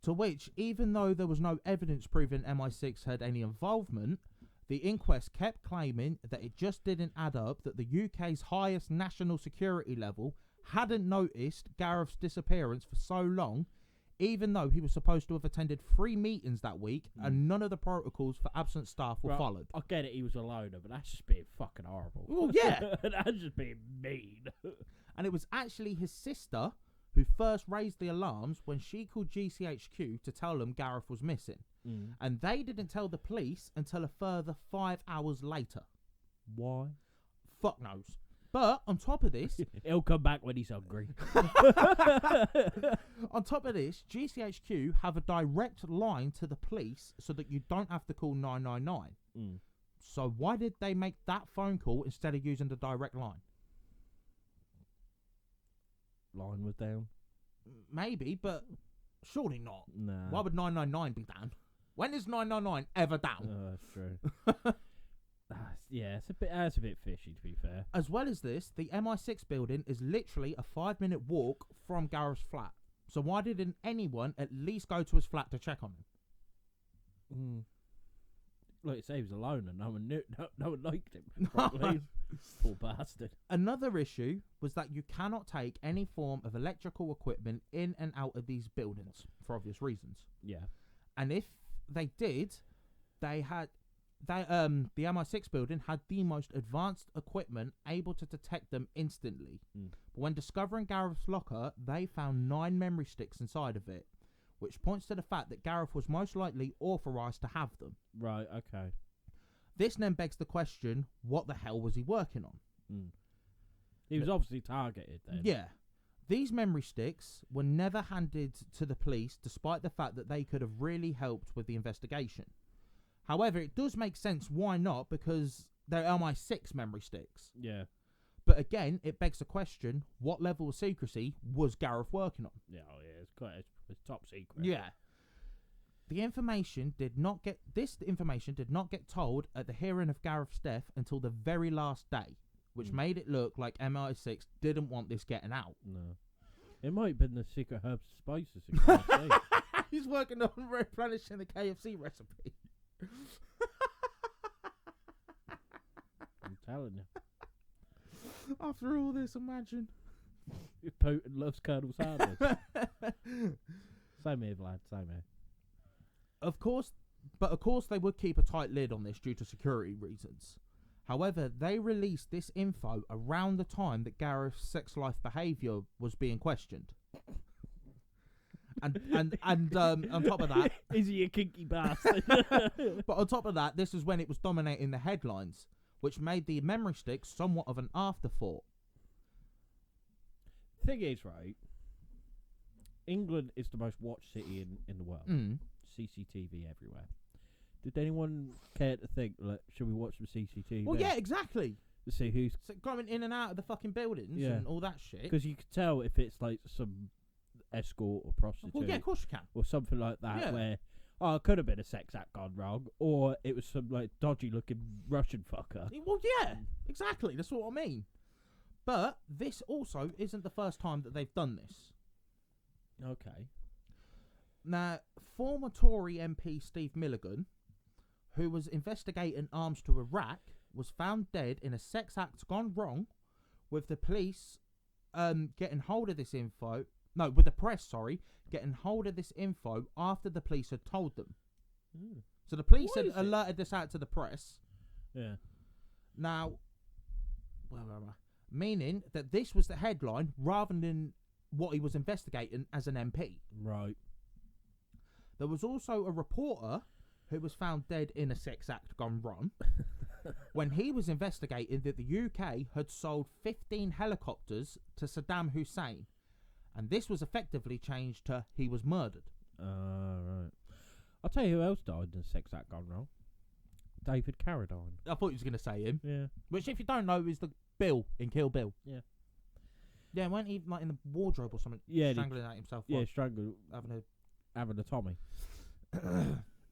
To which, even though there was no evidence proving MI6 had any involvement, the inquest kept claiming that it just didn't add up that the UK's highest national security level hadn't noticed Gareth's disappearance for so long, even though he was supposed to have attended 3 meetings that week and none of the protocols for absent staff were followed. I get it, he was a loner, but that's just being fucking horrible. Well, yeah. That's just being mean. And it was actually his sister who first raised the alarms when she called GCHQ to tell them Gareth was missing. And they didn't tell the police until a further 5 hours later. Why? Fuck knows. But on top of this... He'll come back when he's hungry. On top of this, GCHQ have a direct line to the police so that you don't have to call 999. So why did they make that phone call instead of using the direct line? Line was down? Maybe, but surely not. Nah. Why would 999 be down? When is 999 ever down? Oh, that's true. Yeah, that's a bit fishy, to be fair. As well as this, the MI6 building is literally a 5-minute walk from Gareth's flat. So why didn't anyone at least go to his flat to check on him? like you say, he was alone and no one knew, no one liked him. Probably. Poor bastard. Another issue was that you cannot take any form of electrical equipment in and out of these buildings for obvious reasons. Yeah. And if they did, the MI6 building had the most advanced equipment able to detect them instantly. Mm. But when discovering Gareth's locker, they found 9 memory sticks inside of it, which points to the fact that Gareth was most likely authorised to have them. Right, okay. This then begs the question, what the hell was he working on? Mm. He was obviously targeted then. Yeah. These memory sticks were never handed to the police, despite the fact that they could have really helped with the investigation. However, it does make sense why not, because they're MI6 memory sticks. Yeah. But again, it begs the question, what level of secrecy was Gareth working on? Yeah, it's top secret. Yeah. This information did not get told at the hearing of Gareth's death until the very last day, which made it look like MI6 didn't want this getting out. No. It might have been the secret herbs and spices in KFC. He's working on replenishing the KFC recipe. I'm telling you. After all this, imagine. Putin loves Colonel Sanders. Same here, Vlad, same here. Of course they would keep a tight lid on this due to security reasons. However, they released this info around the time that Gareth's sex life behaviour was being questioned. And on top of that, is he a kinky bastard? but on top of that, this is when it was dominating the headlines, which made the memory stick somewhat of an afterthought. Thing is, right, England is the most watched city in the world. CCTV everywhere. Did anyone care to think, like, should we watch some CCTV? Well, yeah, exactly. To see who's going in and out of the fucking buildings and all that shit. Because you could tell if it's like some escort or prostitute. Well, yeah, of course you can. Or something like that, where, it could have been a sex act gone wrong, or it was some, like, dodgy-looking Russian fucker. Well, yeah, exactly. That's what I mean. But this also isn't the first time that they've done this. Okay. Now, former Tory MP Steve Milligan, who was investigating arms to Iraq, was found dead in a sex act gone wrong, with the police getting hold of this info. No, with the press, getting hold of this info after the police had told them. So the police had alerted this out to the press. Yeah. Now, meaning that this was the headline rather than what he was investigating as an MP. Right. There was also a reporter who was found dead in a sex act gone wrong when he was investigating that the UK had sold 15 helicopters to Saddam Hussein, and this was effectively changed to he was murdered. Right. I'll tell you who else died in a sex act gone wrong. David Carradine. I thought you was going to say him. Yeah. Which, if you don't know, is the Bill in Kill Bill. Yeah. Yeah, weren't he like in the wardrobe or something? Yeah. Strangling at himself. Yeah, strangling. Having a Tommy.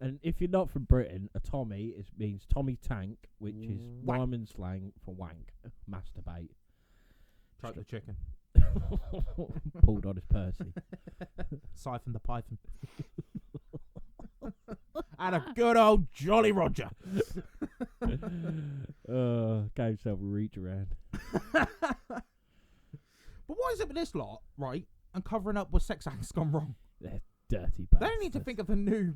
And if you're not from Britain, a Tommy means Tommy Tank, which is Wyman slang for wank, masturbate. Choke the chicken. Pulled on his Percy. Siphon the python. And a good old Jolly Roger. Gave himself a reach around. But what is it with this lot, right? And covering up with sex acts gone wrong. They're dirty bastards. They need to think of a new,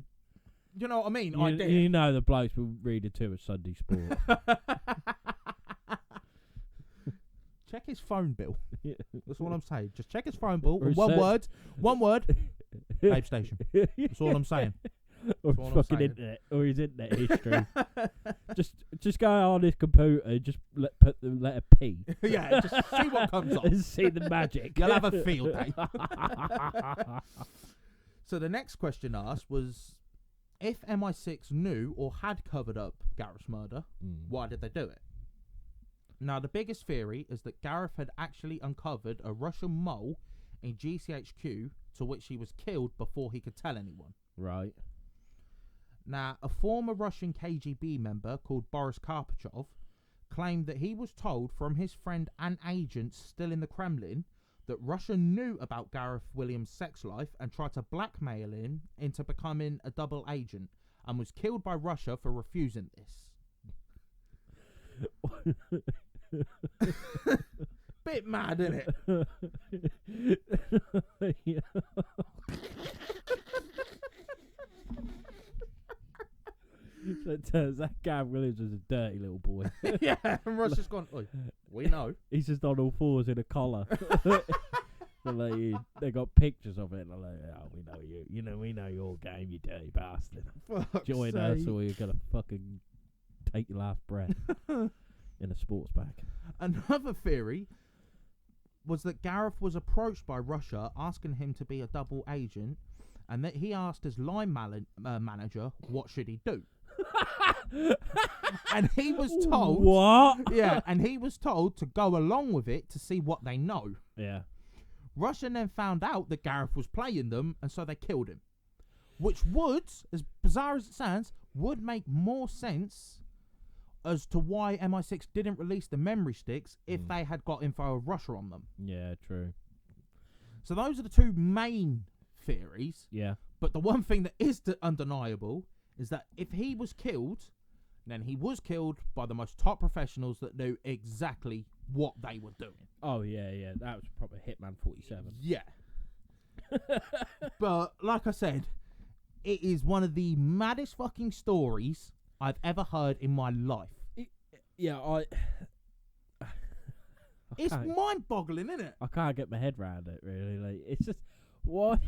you know what I mean? Idea. You know the blokes will read it to a Sunday Sport. Check his phone bill. Yeah. That's all I'm saying. Just check his phone bill. Or One word. Babe station. That's all I'm saying. Or his fucking internet, or his internet history. just go on his computer and just put the letter P. Yeah, just see what comes up. And see the magic. You'll have a field day. So the next question asked was, if MI6 knew or had covered up Gareth's murder, why did they do it? Now, the biggest theory is that Gareth had actually uncovered a Russian mole in GCHQ to which he was killed before he could tell anyone. Right. Now, a former Russian KGB member called Boris Karpachov claimed that he was told from his friend and agents still in the Kremlin that Russia knew about Gareth Williams' sex life and tried to blackmail him into becoming a double agent, and was killed by Russia for refusing this. Bit mad, isn't it? So it turns out Gareth Williams was a dirty little boy. Yeah, and Russia's gone, "Oi, we know." He's just on all fours in a collar. Like, they got pictures of it, and they're like, "Oh, we know you. You know, we know your game, you dirty bastard. Join us, or you're gonna fucking take your last breath in a sports bag." Another theory was that Gareth was approached by Russia asking him to be a double agent, and that he asked his line manager what should he do. And he was told, "What?" Yeah, and he was told to go along with it to see what they know. Yeah. Russia then found out that Gareth was playing them, and so they killed him. Which would, as bizarre as it sounds, would make more sense as to why MI6 didn't release the memory sticks if they had got info of Russia on them. Yeah, true. So those are the two main theories. Yeah. But the one thing that is undeniable is that if he was killed, then he was killed by the most top professionals that knew exactly what they were doing. Oh, yeah. That was probably Hitman 47. Yeah. But, like I said, it is one of the maddest fucking stories I've ever heard in my life. It's mind-boggling, isn't it? I can't get my head around it, really. Like, it's just, why?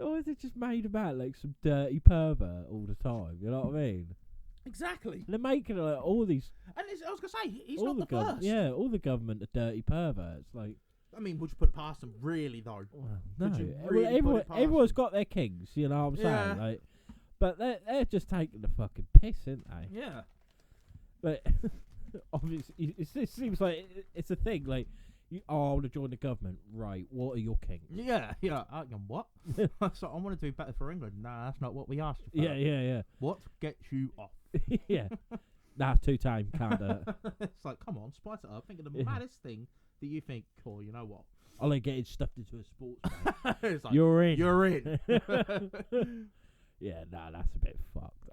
Or is it just made about like some dirty pervert all the time? You know what I mean? Exactly. And they're making like all these. And I was gonna say, he's not the first. Yeah, all the government are dirty perverts. Like, I mean, would you put it past them, really, though? Well, no. Would you really put it past Everyone's them? got their kings. You know what I'm Yeah. saying? Like, but they're just taking the fucking piss, aren't they? Yeah. But obviously, it seems like it's a thing. Like, I want to join the government. Right? What are your kings? Yeah. What? So I wanted to be better for England. Nah, that's not what we asked you for. Yeah. What gets you off? Yeah. Nah, it's too tame. Can't do it. It's like, come on, spice it up. Think of the maddest thing that you think, cool, you know what? I like getting stuffed into a sports bag. It's like, You're in. You're in. Yeah, nah, that's a bit fucked.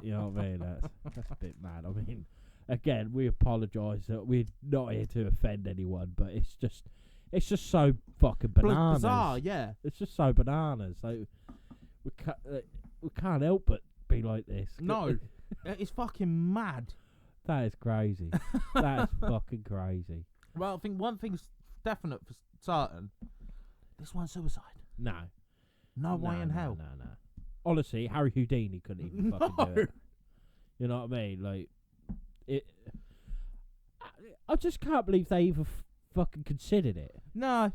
You know what I mean? That's a bit mad. I mean, again, we apologise that we're not here to offend anyone, but it's just so fucking bananas. Bizarre, yeah. It's just so bananas. Like, we can't help but be like this. No, it's fucking mad. That is crazy. That is fucking crazy. Well, I think one thing's definite for certain. This one's suicide. No way in hell. No. Honestly, Harry Houdini couldn't even fucking do it. You know what I mean? Like, I just can't believe they even fucking considered it. No.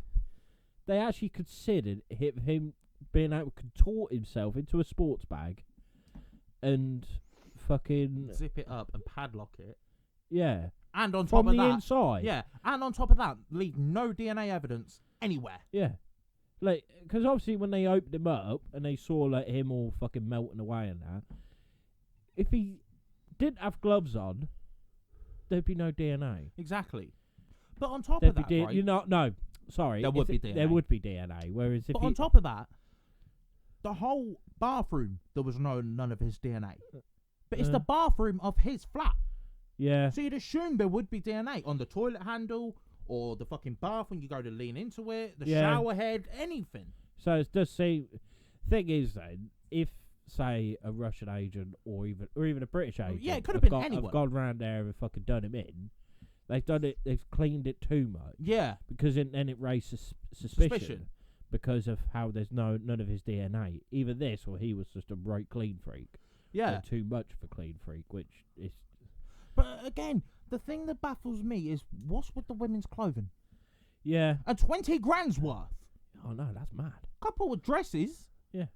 They actually considered him being able to contort himself into a sports bag and fucking zip it up and padlock it. Yeah. And on from top of the that, inside. Yeah. And on top of that, leave no DNA evidence anywhere. Yeah. Like, because obviously when they opened him up and they saw like him all fucking melting away and that, if he didn't have gloves on, there'd be no DNA. Exactly. But on top There'd of that, be right, there would be DNA. There would be DNA. Whereas if but on top of that, the whole bathroom, there was none of his DNA. But it's the bathroom of his flat. Yeah. So you'd assume there would be DNA on the toilet handle or the fucking bath when you go to lean into it, the shower head, anything. So it does seem. Thing is, then, if say a Russian agent or even a British agent, it could have been anyone, have gone round there and fucking done him in. They've done it. They've cleaned it too much. Yeah, because then it raised suspicion because of how there's none of his DNA. Either this or he was just a right clean freak. Yeah, and too much of a clean freak, which is. But again, the thing that baffles me is what's with the women's clothing? Yeah, and 20 grand's worth. Oh no, that's mad. Couple of dresses. Yeah.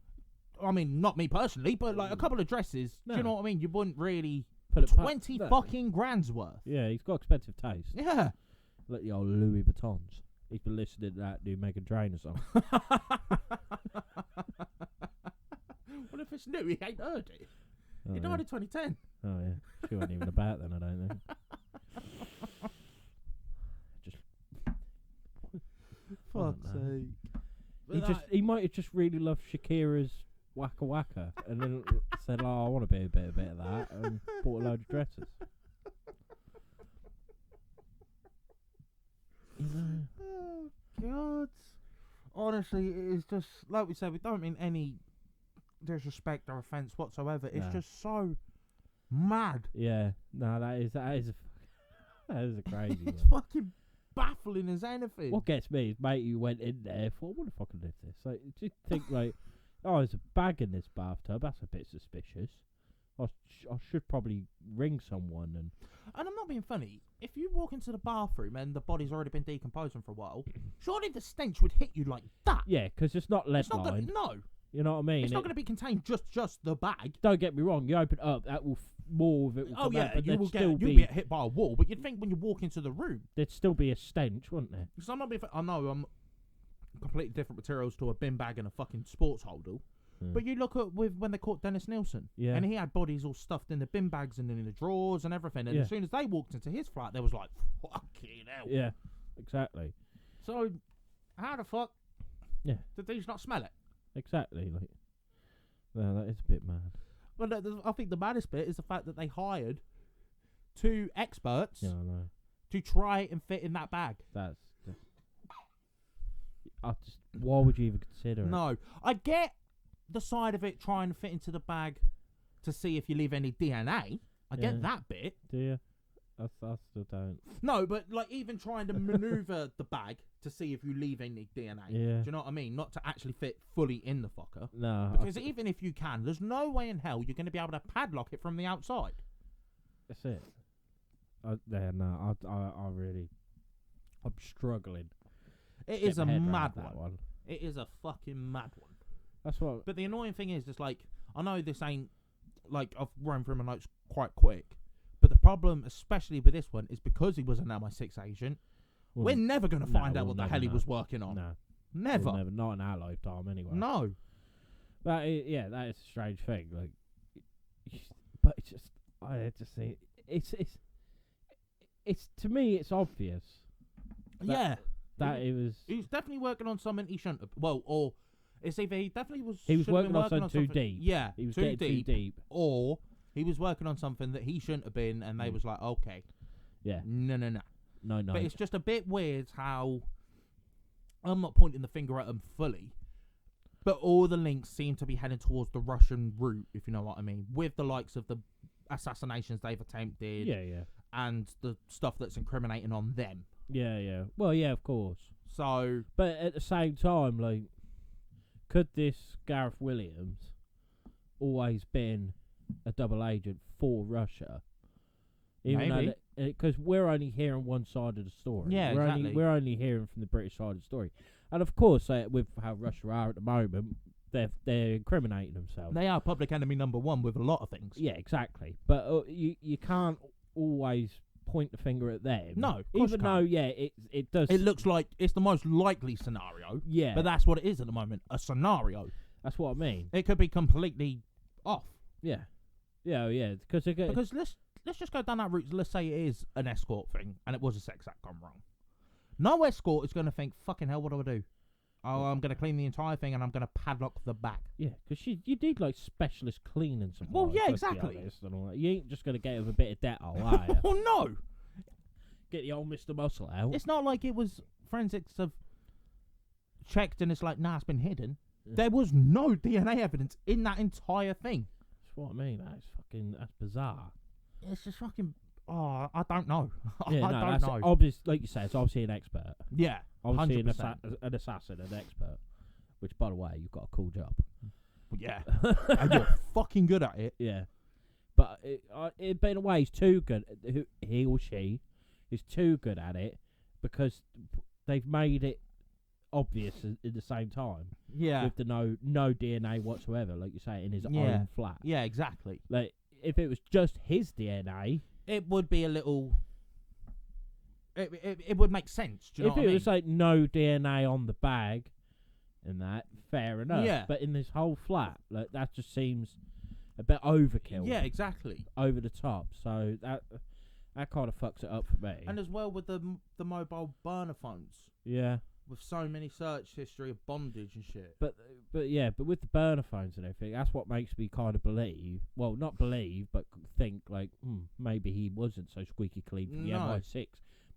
I mean, not me personally, but like a couple of dresses. No. Do you know what I mean? You wouldn't really put 20 fucking grand's worth. Yeah, he's got expensive taste. Yeah. Like the old Louis Vuittons. He's been listening to that new Meghan Trainor song. Well, if it's new, he ain't heard it. He died in 2010. Oh yeah, she wasn't even about then, I don't think. Just fuck's sake. He might have just really loved Shakira's wacka wacka, and then said, "Oh, I want to be a bit of that," and bought a load of dresses. You know. Oh God! Honestly, it is just like we said. We don't mean any disrespect or offence whatsoever. It's No. just so mad. Yeah, no, that is a crazy It's one. fucking baffling as anything. What gets me is, mate, you went in there, thought, what if I can live this? Like, do you think, like, oh, there's a bag in this bathtub, that's a bit suspicious. I should probably ring someone. And I'm not being funny. If you walk into the bathroom and the body's already been decomposing for a while, surely the stench would hit you like that. yeah, because it's not lead It's not lined. no. You know what I mean? It's not going to be contained just the bag. Don't get me wrong, you open it up, that will more of it will Oh come yeah, out, but you will still you'll be hit by a wall. But you'd think when you walk into the room, there'd still be a stench, wouldn't there? because I'm not being. I know I'm completely different materials to a bin bag and a fucking sports holder. Mm. But you look at with when they caught Dennis Nielsen, Yeah. and he had bodies all stuffed in the bin bags and in the drawers and everything. And Yeah. as soon as they walked into his flat, there was like, fucking hell. Yeah, exactly. So, how the fuck? Yeah. Did these not smell it? Exactly. Like, well, that is a bit mad. Well, I think the maddest bit is the fact that they hired 2 experts Yeah, I know. to try and fit in that bag. That's. Why would you even consider it? No, I get the side of it trying to fit into the bag to see if you leave any DNA. I get Yeah. that bit. Do you? I still don't. No, but like even trying to maneuver the bag to see if you leave any DNA. Yeah. Do you know what I mean? Not to actually fit fully in the fucker. No. Because even if you can, there's no way in hell you're going to be able to padlock it from the outside. That's it. I really. I'm struggling. It to is get a my head mad around that one. It is a fucking mad one. That's what. But the annoying thing is, it's like, I know this ain't, like, I've run through my notes quite quick, but the problem, especially with this one, is because he was an MI6 agent, we're never going to find out what the hell he was working on. No. Never. We'll never. Not in our lifetime, anyway. No. That is a strange thing. Like, but it's just, I just think it's to me, it's obvious. Yeah. That it was. He's definitely working on something he shouldn't have. Well, or it's either he definitely was. He was should have been working on something too deep. Yeah, He was too getting deep, too deep. or he was working on something that he shouldn't have been, and they was like, okay, Yeah. no. No. But it's just a bit weird how I'm not pointing the finger at them fully, but all the links seem to be heading towards the Russian route, if you know what I mean, with the likes of the assassinations they've attempted, Yeah. and the stuff that's incriminating on them. Yeah. Well, yeah, of course. So, But at the same time, like, could this Gareth Williams always been a double agent for Russia? Maybe. Because we're only hearing one side of the story. Yeah, exactly. We're only hearing from the British side of the story. And of course, with how Russia are at the moment, they're incriminating themselves. they are public enemy number 1 with a lot of things. Yeah, exactly. But you can't always point the finger at them. No, of course even you though can't. it does. It looks like it's the most likely scenario, yeah, but that's what it is at the moment, a scenario. that's what I mean. It could be completely off. Yeah. Because Let's just go down that route. Let's say it is an escort thing, and it was a sex act gone wrong. No escort is going to think, fucking hell, what do I do? Oh, I'm going to clean the entire thing, and I'm going to padlock the back. Yeah, because you need like specialist cleaning supplies. Well, yeah, let's be exactly. honest, and all that. You ain't just going to get with a bit of Dettol, are you? Oh, no. Get the old Mr. Muscle out. It's not like it was forensics have checked, and it's like, nah, it's been hidden. Yeah. There was no DNA evidence in that entire thing. That's what I mean. That's bizarre. It's just fucking... Oh, I don't know. Yeah, I don't that's know. obvious. Like you say, it's obviously an expert. Yeah, Obviously an 100%. assassin, an expert. Which, by the way, you've got a cool job. Yeah. And you're fucking good at it. Yeah. But in a way, he's too good. He or she is too good at it because they've made it obvious at the same time. Yeah. With the no DNA whatsoever, like you say, in his Yeah. own flat. Yeah, exactly. Like, if it was just his DNA, It would be a little... It would make sense. Do you know if what it I mean? was like no DNA on the bag and that, fair enough. Yeah. But in this whole flat, like, that just seems a bit overkill. Yeah, exactly. Over the top. So that kind of fucks it up for me. And as well with the mobile burner phones. Yeah. with so many search history of bondage and shit. But with the burner phones and everything, that's what makes me kind of believe. Well, not believe, but think like maybe he wasn't so squeaky clean for the MI6.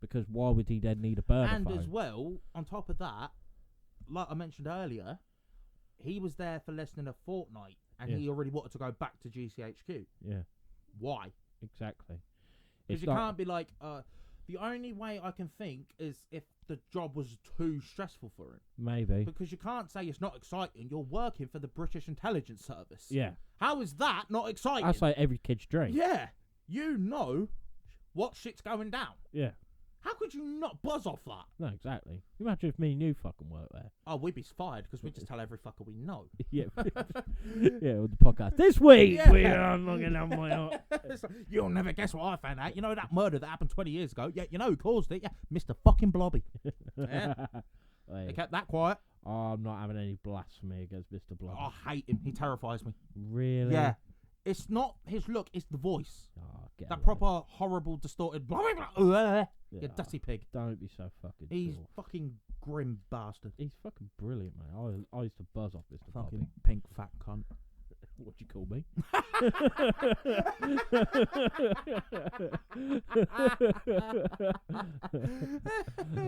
Because why would he then need a burner phone? And as well, on top of that, like I mentioned earlier, he was there for less than a fortnight, and he already wanted to go back to GCHQ. Yeah. Why? Exactly. Because you can't be like, the only way I can think is if the job was too stressful for him. Maybe. Because you can't say it's not exciting. You're working for the British Intelligence Service. Yeah. How is that not exciting? That's like every kid's dream. Yeah. You know what shit's going down. Yeah. How could you not buzz off that? No, exactly. Imagine if me and you fucking work there. Oh, we'd be fired because we just tell every fucker we know. Yeah. Yeah, with the podcast. This week, we are looking at my... You'll never guess what I found out. You know that murder that happened 20 years ago? Yeah, you know who caused it? Yeah, Mr. fucking Blobby. Yeah. They kept that quiet. Oh, I'm not having any blasphemy against Mr. Blobby. I hate him. He terrifies me. Really? Yeah. It's not his look, it's the voice. Oh, that proper, horrible, distorted... Yeah, dirty pig. Don't be so fucking He's sure. fucking grim bastard. He's fucking brilliant, mate. I used to buzz off Mr. Fucking Blobby. pink fat cunt. What'd you call me?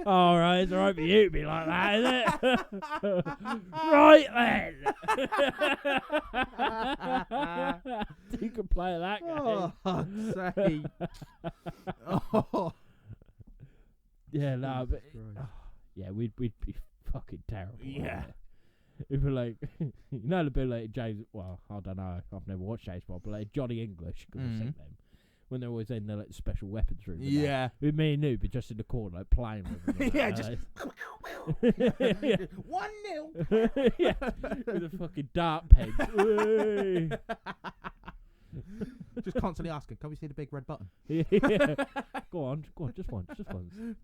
All right, it's alright for you to be like that, isn't it? Right then. You can play that game. Oh, fuck's sake. Oh. Yeah, no, but yeah, we'd be fucking terrible. Yeah. If we're like, you know, the bit like James. Well, I don't know. I've never watched James Bond, but like Johnny English, because I've seen them when they're always in the like special weapons room. Yeah. With me and you, but just in the corner, like playing with them. Yeah, just 1-0. Yeah, with a fucking dart pen. Just constantly asking, can we see the big red button? Yeah. Go on, just once.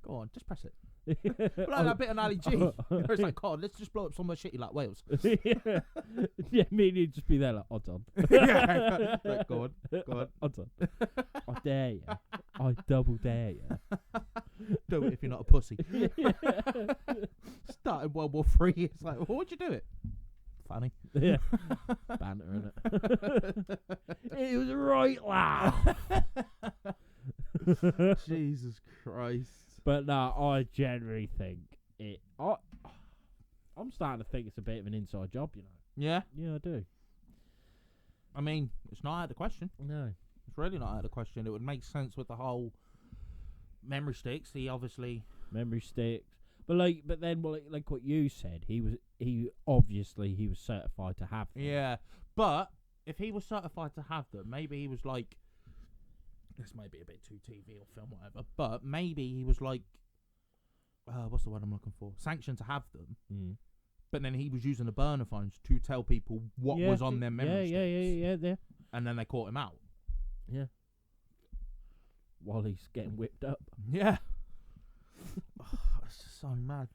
Go on, just press it. Like that bit on Ali G. It's like, God, let's just blow up somewhere shitty like Wales. Yeah, me and you'd just be there like, odds on. Yeah. Like, go on. Odds on. I dare you. I double dare you. Do it if you're not a pussy. Started World War III. It's like, well, what'd you do it? Funny. Yeah. Banter, innit? It was a right laugh. Jesus Christ. But no, I generally think it. I'm starting to think it's a bit of an inside job, you know. Yeah? Yeah, I do. I mean, it's not out of the question. No. It's really not out of the question. It would make sense with the whole memory sticks. He obviously... Memory sticks. But then, like what you said, he obviously was certified to have them. Yeah, but if he was certified to have them, maybe he was like, this may be a bit too TV or film, whatever, but maybe he was like, what's the word I'm looking for? Sanctioned to have them. Mm. But then he was using the burner phones to tell people what was on their memory sticks. Yeah. And then they caught him out. Yeah. While he's getting whipped up. Yeah. It's just so mad.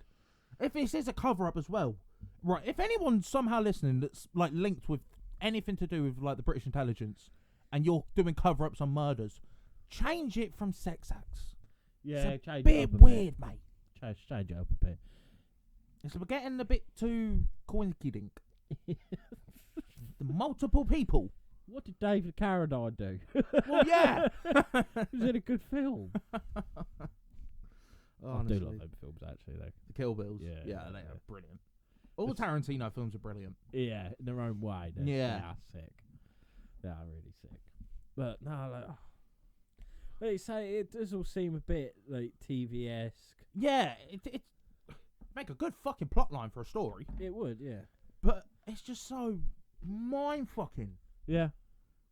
If this is a cover-up as well, right, if anyone's somehow listening that's like linked with anything to do with like the British intelligence and you're doing cover-ups on murders, change it from sex acts. Yeah, it's a change bit it up a weird, bit. mate. Change it up a bit. It's getting a bit too coinky-dink. The multiple people. What did David Carradine do? Well, yeah. It was in a good film. Honestly. I do love them films, actually, though. The Kill Bills. Yeah, they yeah. are brilliant. All Tarantino films are brilliant. Yeah, in their own way. They are sick. They are really sick. But, no, like you say, it does all seem a bit, like, TV-esque. Yeah, it make a good fucking plot line for a story. It would, yeah. But it's just so mind-fucking. Yeah.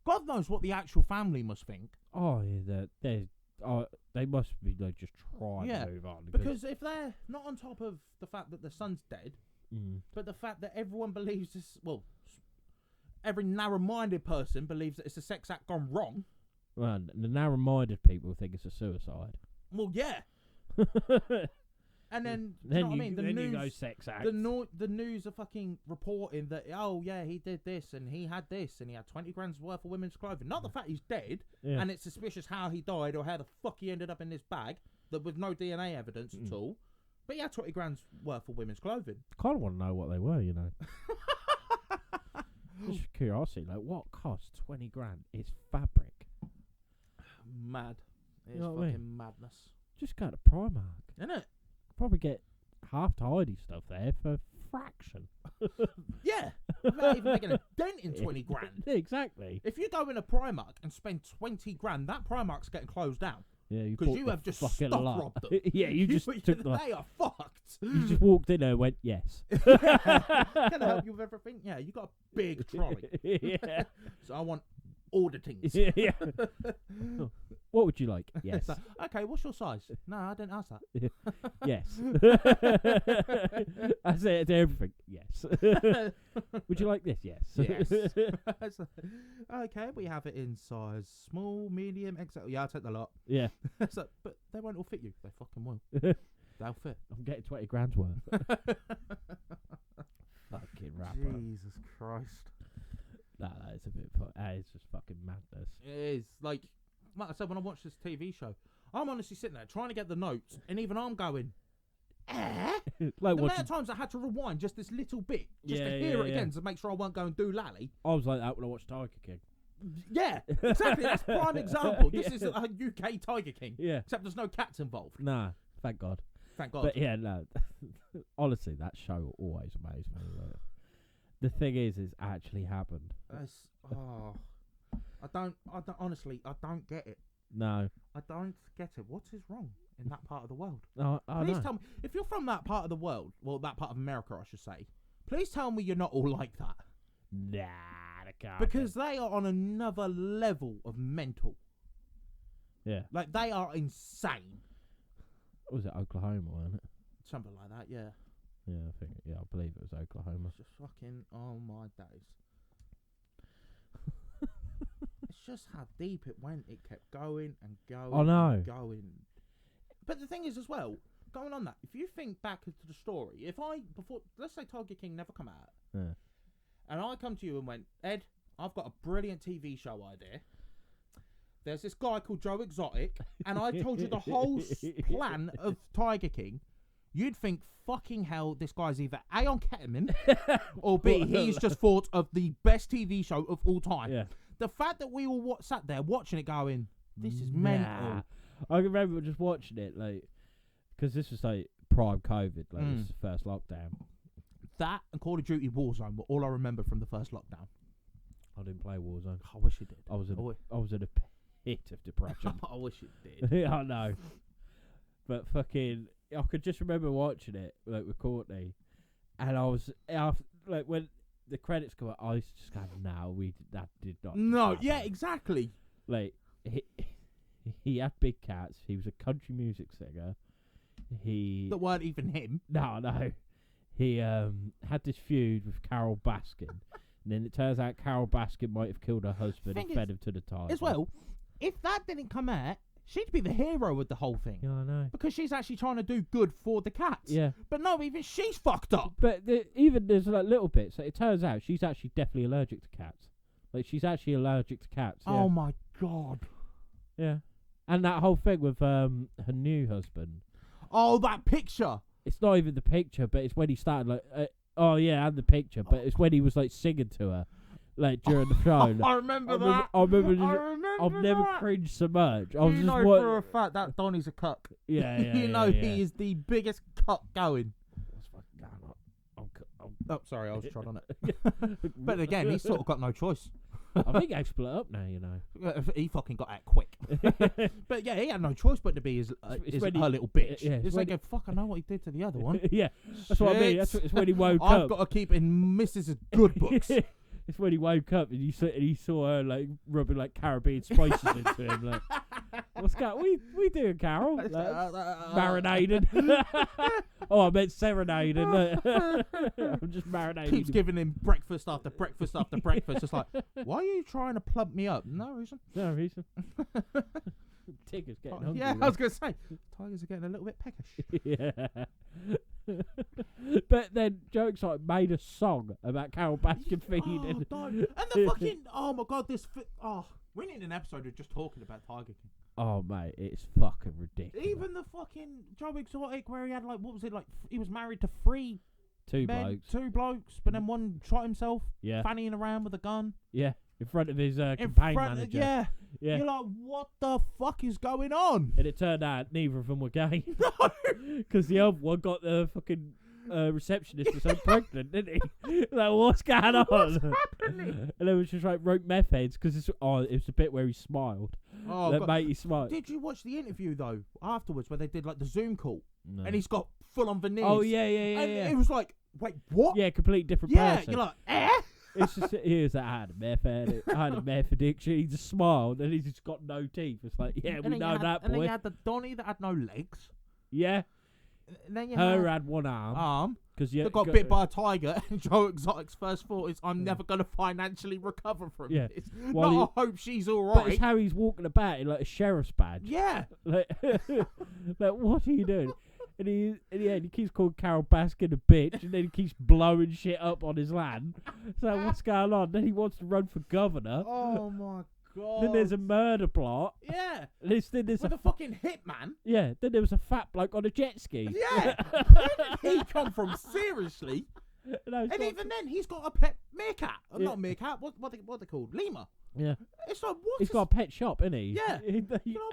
God knows what the actual family must think. Oh, yeah, they must be like just trying to move on. Because if they're not on top of the fact that the son's dead, but the fact that everyone believes this, well, every narrow-minded person believes that it's a sex act gone wrong. Well, the narrow-minded people think it's a suicide. Well, yeah. And then, you know what I mean? The news, you go sex act. The news are fucking reporting that, oh yeah, he did this and he had this and he had 20 grand's worth of women's clothing. Not the fact he's dead and it's suspicious how he died or how the fuck he ended up in this bag that with no DNA evidence at all. But yeah, 20 grand's worth of women's clothing. Kind of want to know what they were, you know. Just for curiosity, like what costs 20 grand? It's fabric. Mad. It's You know what I fucking madness. Just go to Primark. Isn't it? Probably get half tidy stuff there for a fraction. Yeah. Without even making a dent in 20 grand. Exactly. If you go in a Primark and spend 20 grand, that Primark's getting closed down. Yeah, Because you have just fucking stock lot. robbed them. Yeah, you just took the. They are fucked. You just walked in there and went, yes. Can I help you with everything? Yeah, you got a big trolley. Yeah. So I want all the things. Yeah. What would you like? Yes. So, okay, what's your size? No, I didn't ask that. Yes. I say it to everything. Yes. Would you like this? Yes. Yes. So, okay, we have it in size small, medium, XL. Yeah, I'll take the lot. Yeah. So, but they won't all fit you. They fucking will. They'll fit. I'm getting 20 grand's worth. Fucking rapper. Jesus Christ. That is a bit. It's just fucking madness. It is. Like I said, when I watch this TV show, I'm honestly sitting there trying to get the notes, and even I'm going, Like the amount of times I had to rewind just this little bit, just to hear it again, to make sure I weren't going do-lally. I was like that when I watched Tiger King. Yeah, exactly. That's prime example. This is a UK Tiger King. Yeah. Except there's no cats involved. Nah, thank God. Thank God. But yeah, no. Honestly, that show always amazed me. Like, the thing is actually happened. Honestly, I don't get it. No. I don't get it. What is wrong in that part of the world? Please Tell me, if you're from that part of the world, well, that part of America, I should say, please tell me you're not all like that. Nah, they can't. Because they are on another level of mental. Yeah. Like, they are insane. Was it Oklahoma, wasn't it? Something like that, yeah. Yeah, I believe it was Oklahoma. It's just fucking, oh my days. It's just how deep it went. It kept going and going and going. But the thing is as well, going on that, if you think back to the story, let's say Tiger King never come out, and I come to you and went, Ed, I've got a brilliant TV show idea. There's this guy called Joe Exotic, and I told you the whole plan of Tiger King, you'd think, fucking hell, this guy's either A, on ketamine, or B, he's just thought of the best TV show of all time. Yeah. The fact that we all sat there watching it going, this is mental. I remember just watching it, like, because this was like prime COVID, like this is the first lockdown. That and Call of Duty Warzone were all I remember from the first lockdown. I didn't play Warzone. I wish you did. I was in a pit of depression. I wish you did. I know. But fucking, I could just remember watching it, like, with Courtney, and I was, like, when the credits come out, I was just going, that did not. No, happen. yeah, exactly. Like, he had big cats, he was a country music singer, That weren't even him. No. He had this feud with Carol Baskin, and then it turns out Carol Baskin might have killed her husband and fed him to the tiger. As well, if that didn't come out, she'd be the hero of the whole thing. Yeah, I know. Because she's actually trying to do good for the cats. Yeah. But no, even she's fucked up. But even there's like little bits. Like, it turns out she's actually definitely allergic to cats. Like, she's actually allergic to cats. Yeah. Oh my God. Yeah. And that whole thing with her new husband. Oh, that picture. It's not even the picture, but it's when he started like, and the picture, but it's when he was like singing to her, like during the show. I remember that. I've never cringed so much. I was just for a fact that Donnie's a cuck. Yeah, he is the biggest cuck going. What's fucking going on? Oh, sorry, I was trod on it. But again, he's sort of got no choice. I think they split up now, you know. He fucking got out quick. But yeah, he had no choice but to be his her little bitch. Yeah, it's like, fuck, I know what he did to the other one. Yeah, that's what I mean. It's when he woke up. I've got to keep in Mrs.'s good books. It's when he woke up and he saw her like rubbing like Caribbean spices into him. Like, what's going? We doing, Carol? Like, marinated. Oh, I meant serenaded. I'm just marinating. Keeps giving him breakfast after breakfast after breakfast. Just like, why are you trying to plump me up? No reason. No reason. Tigger's getting hungry. Yeah, I was going to say, tigers are getting a little bit peckish. Yeah. But then Joe Exotic made a song about Carol Baskin feeding. Oh, and the fucking, oh my God, we need an episode of just talking about Tiger King. Oh mate, it's fucking ridiculous. Even the fucking Joe Exotic, where he had like, what was it like? He was married to 3 two men, blokes. 2 blokes, but then one shot himself, Yeah, fannying around with a gun yeah, in front of his in campaign front. manager. Yeah, Yeah. You're like, what the fuck is going on? And it turned out neither of them were gay. No. Because the other one got the fucking receptionist was so pregnant, didn't he? Like, what's going on? What's happening? And it was just like wrote meth heads because it was the bit where he smiled. Oh, That God. mate, he smiled. Did you watch the interview though afterwards where they did like the Zoom call No. and he's got full on veneers? Oh yeah, and yeah. it was like, wait, what? Yeah, completely different Yeah, person. you're like, eh? It's just here's that I had a meth addict. I had a meth addiction. He just smiled and he just got no teeth. It's like, yeah, And we then know you had, that and then boy. you had the Donny that had no legs. Yeah, And then you her had one arm arm because you that got bit by a tiger. And Joe Exotic's first thought is, I'm never going to financially recover from Yeah. this. Well, No, I hope she's all But it's right. how he's walking about in like a sheriff's badge. Yeah. Like, like, what are you doing? And he keeps calling Carol Baskin a bitch, and then he keeps blowing shit up on his land. So what's going on? Then he wants to run for governor. Oh my God. Then there's a murder plot. Yeah. Then there's With a fucking hitman. yeah. Then there was a fat bloke on a jet ski. Yeah. Where did he come from? Seriously. And even then, he's got a pet meerkat. Yeah. Not meerkat. What they called? Lemur. yeah, It's like, what he's is got a pet shop, isn't he? Yeah.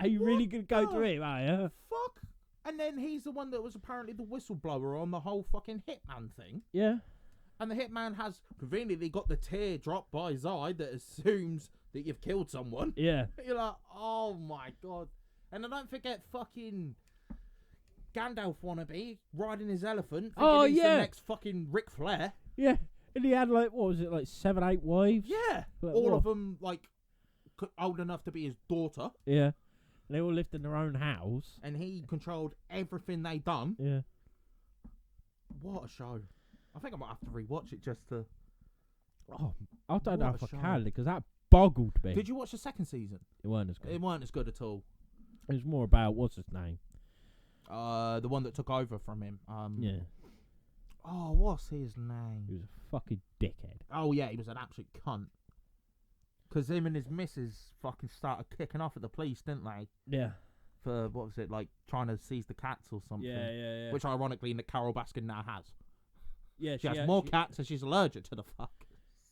Are you really What gonna go the to him? Are you? fuck? And then he's the one that was apparently the whistleblower on the whole fucking hitman thing. Yeah. And the hitman has conveniently got the tear drop by his eye that assumes that you've killed someone. Yeah. You're like, oh my God. And I don't forget fucking Gandalf wannabe riding his elephant. Oh, He's yeah. the next fucking Ric Flair. Yeah. And he had like, what was it, like 7, 8 wives? Yeah. Like All what? of them like old enough to be his daughter. Yeah. They all lived in their own house. And he controlled everything they done. Yeah. What a show. I think I might have to rewatch it just to... Oh, I don't know What if a I show. can because that boggled me. Did you watch the second season? It weren't as good. It weren't as good at all. It was more about what's his name. The one that took over from him. Yeah. Oh, what's his He name? was a fucking dickhead. Oh yeah, he was an absolute cunt. Because him and his missus fucking started kicking off at the police, didn't they? Yeah. For, what was it, like, trying to seize the cats or something. Yeah. Which, ironically, Carol Baskin now has. yeah, She has more cats and she's allergic to the fuck.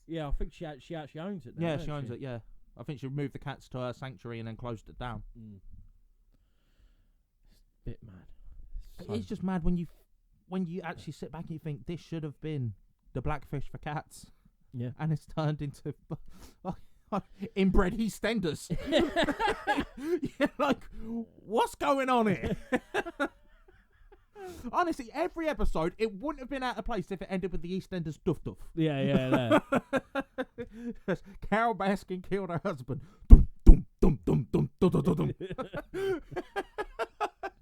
Yeah, I think she actually owns it now. Yeah, don't she owns it, yeah. I think she removed the cats to her sanctuary and then closed it down. Mm. It's a bit mad. It's just mad when you actually sit back and you think this should have been the Blackfish for cats. Yeah. And it's turned into inbred EastEnders. You're like, what's going on here? Honestly, every episode, it wouldn't have been out of place if it ended with the EastEnders duff. Yeah. Carol Baskin killed her husband. Dum, dum, dum, dum, dum, dum, dum, dum, dum.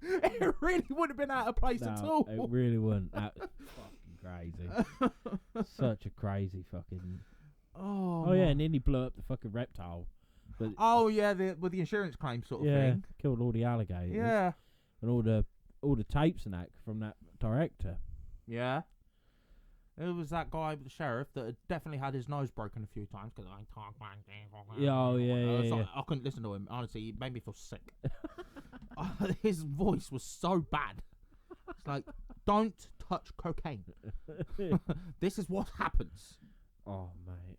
It really wouldn't have been out of place at all. It really wouldn't. That was fucking crazy. Such a crazy fucking... Oh yeah, and then he blew up the fucking reptile. But Oh yeah, with the insurance claim sort of thing. killed all the alligators. Yeah. And all the tapes and that from that director. Yeah. It was that guy with the sheriff that had definitely had his nose broken a few times because I talk like this. Yeah, oh, yeah, I was yeah, like, I couldn't listen to him. Honestly, he made me feel sick. His voice was so bad. It's like, don't touch cocaine. This is what happens. Oh, mate.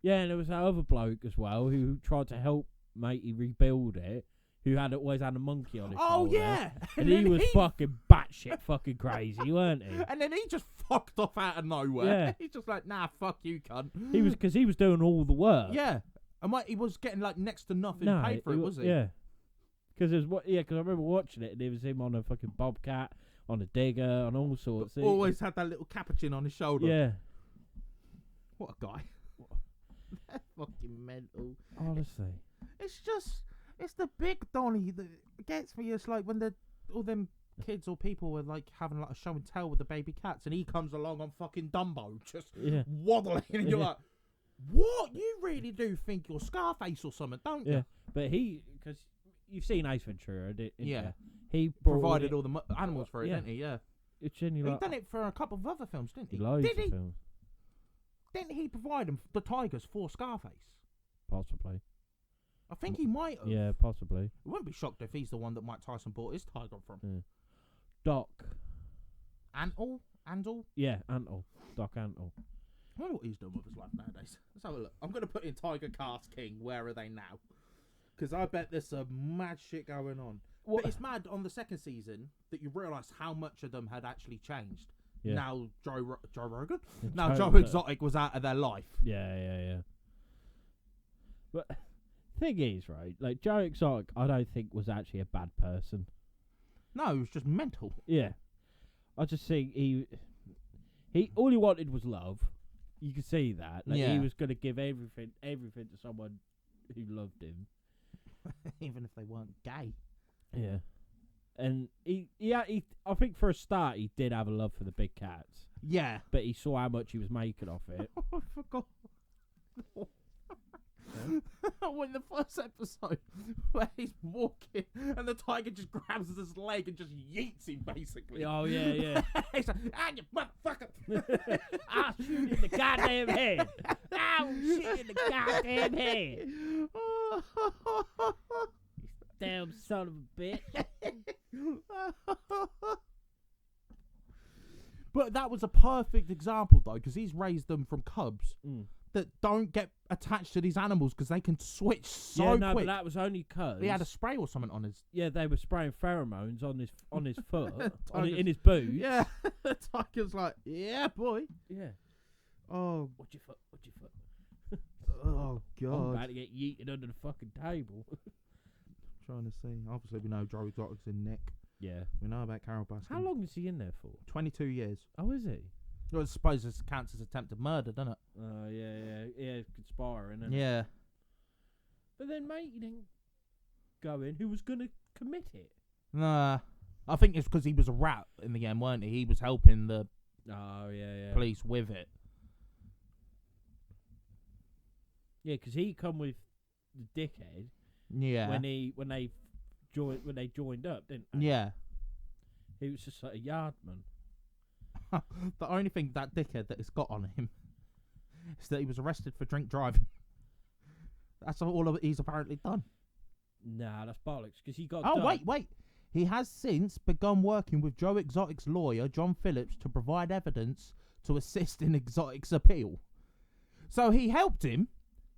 Yeah, and there was that other bloke as well who tried to help matey rebuild it, who always had a monkey on his shoulder. Yeah. And he then was fucking batshit fucking crazy, weren't he? And then he just fucked off out of nowhere. Yeah. He's just like, nah, fuck you, cunt. Because he was doing all the work. Yeah. And he was getting like next to nothing paid for it, was he? Yeah. Because I remember watching it and it was him on a fucking bobcat, on a digger, on all sorts. Always had that little capuchin on his shoulder. Yeah. What a guy. That's fucking mental. Honestly. It's the big Donny that gets me. It's like when all them kids or people were like having like a show and tell with the baby cats and he comes along on fucking Dumbo just waddling and you're like, what? You really do think you're Scarface or something, don't you? Yeah. But because you've seen Ace Ventura, didn't Yeah. you? He Provided all the animals for it, Yeah. didn't he? Yeah. It's genuinely He done it for a couple of other films, didn't he? loads Did of he? films. Didn't he provide them the tigers for Scarface? Possibly. I think he might have. Yeah, possibly. I wouldn't be shocked if he's the one that Mike Tyson bought his tiger from. Yeah. Doc. Antle? Yeah, Antle. Doc Antle. I wonder what he's done with his life nowadays. Let's have a look. I'm going to put in Tiger Cast King. Where are they now? Because I bet there's some mad shit going on. What? But it's mad on the second season that you realise how much of them had actually changed. Yeah. Now Joe Rogan? Yeah, Now Joe Exotic was out of their life. Yeah. But thing is, right, like Joe Exotic, I don't think was actually a bad person. No, he was just mental. Yeah. I just think he all he wanted was love. You can see that. Like Yeah. he was going to give everything to someone who loved him. Even if they weren't gay. Yeah. And he I think for a start he did have a love for the big cats. Yeah. But he saw how much he was making off it. I forgot. When the first episode where he's walking and the tiger just grabs his leg and just yeets him basically. Oh yeah. He's like, you motherfucker! I'll shoot in the goddamn head. I'll shoot in the goddamn head. Damn son of a bitch. But that was a perfect example though, because he's raised them from cubs that don't get attached to these animals because they can switch so no, quick. but that was only because He had a spray or something on his. Yeah, they were spraying pheromones on his foot, in Tigers- his boot. Yeah, the tiger's like, yeah, boy. Yeah. Oh, What's your foot? oh I'm God. about to get yeeted under the fucking table. Trying to see. Obviously, we know Joe Exotic's in Nick. Yeah. We know about Carol Baskin. How long is he in there for? 22 years. Oh, is he? Well, I suppose this counts as attempted murder, doesn't it? Oh, yeah, conspiring. Isn't Yeah. it? But then, mate, he didn't go in. Who was going to commit it? Nah. I think it's because he was a rat in the end, weren't he? He was helping the Oh, yeah. police with it. Yeah, because he come with the dickhead Yeah. when they joined up, didn't they? Yeah. He was just like a yardman. The only thing that dickhead that it's got on him is that he was arrested for drink driving. That's all he's apparently done. Nah, that's bollocks. Because he got. Oh, done. wait. He has since begun working with Joe Exotic's lawyer, John Phillips, to provide evidence to assist in Exotic's appeal. So he helped him,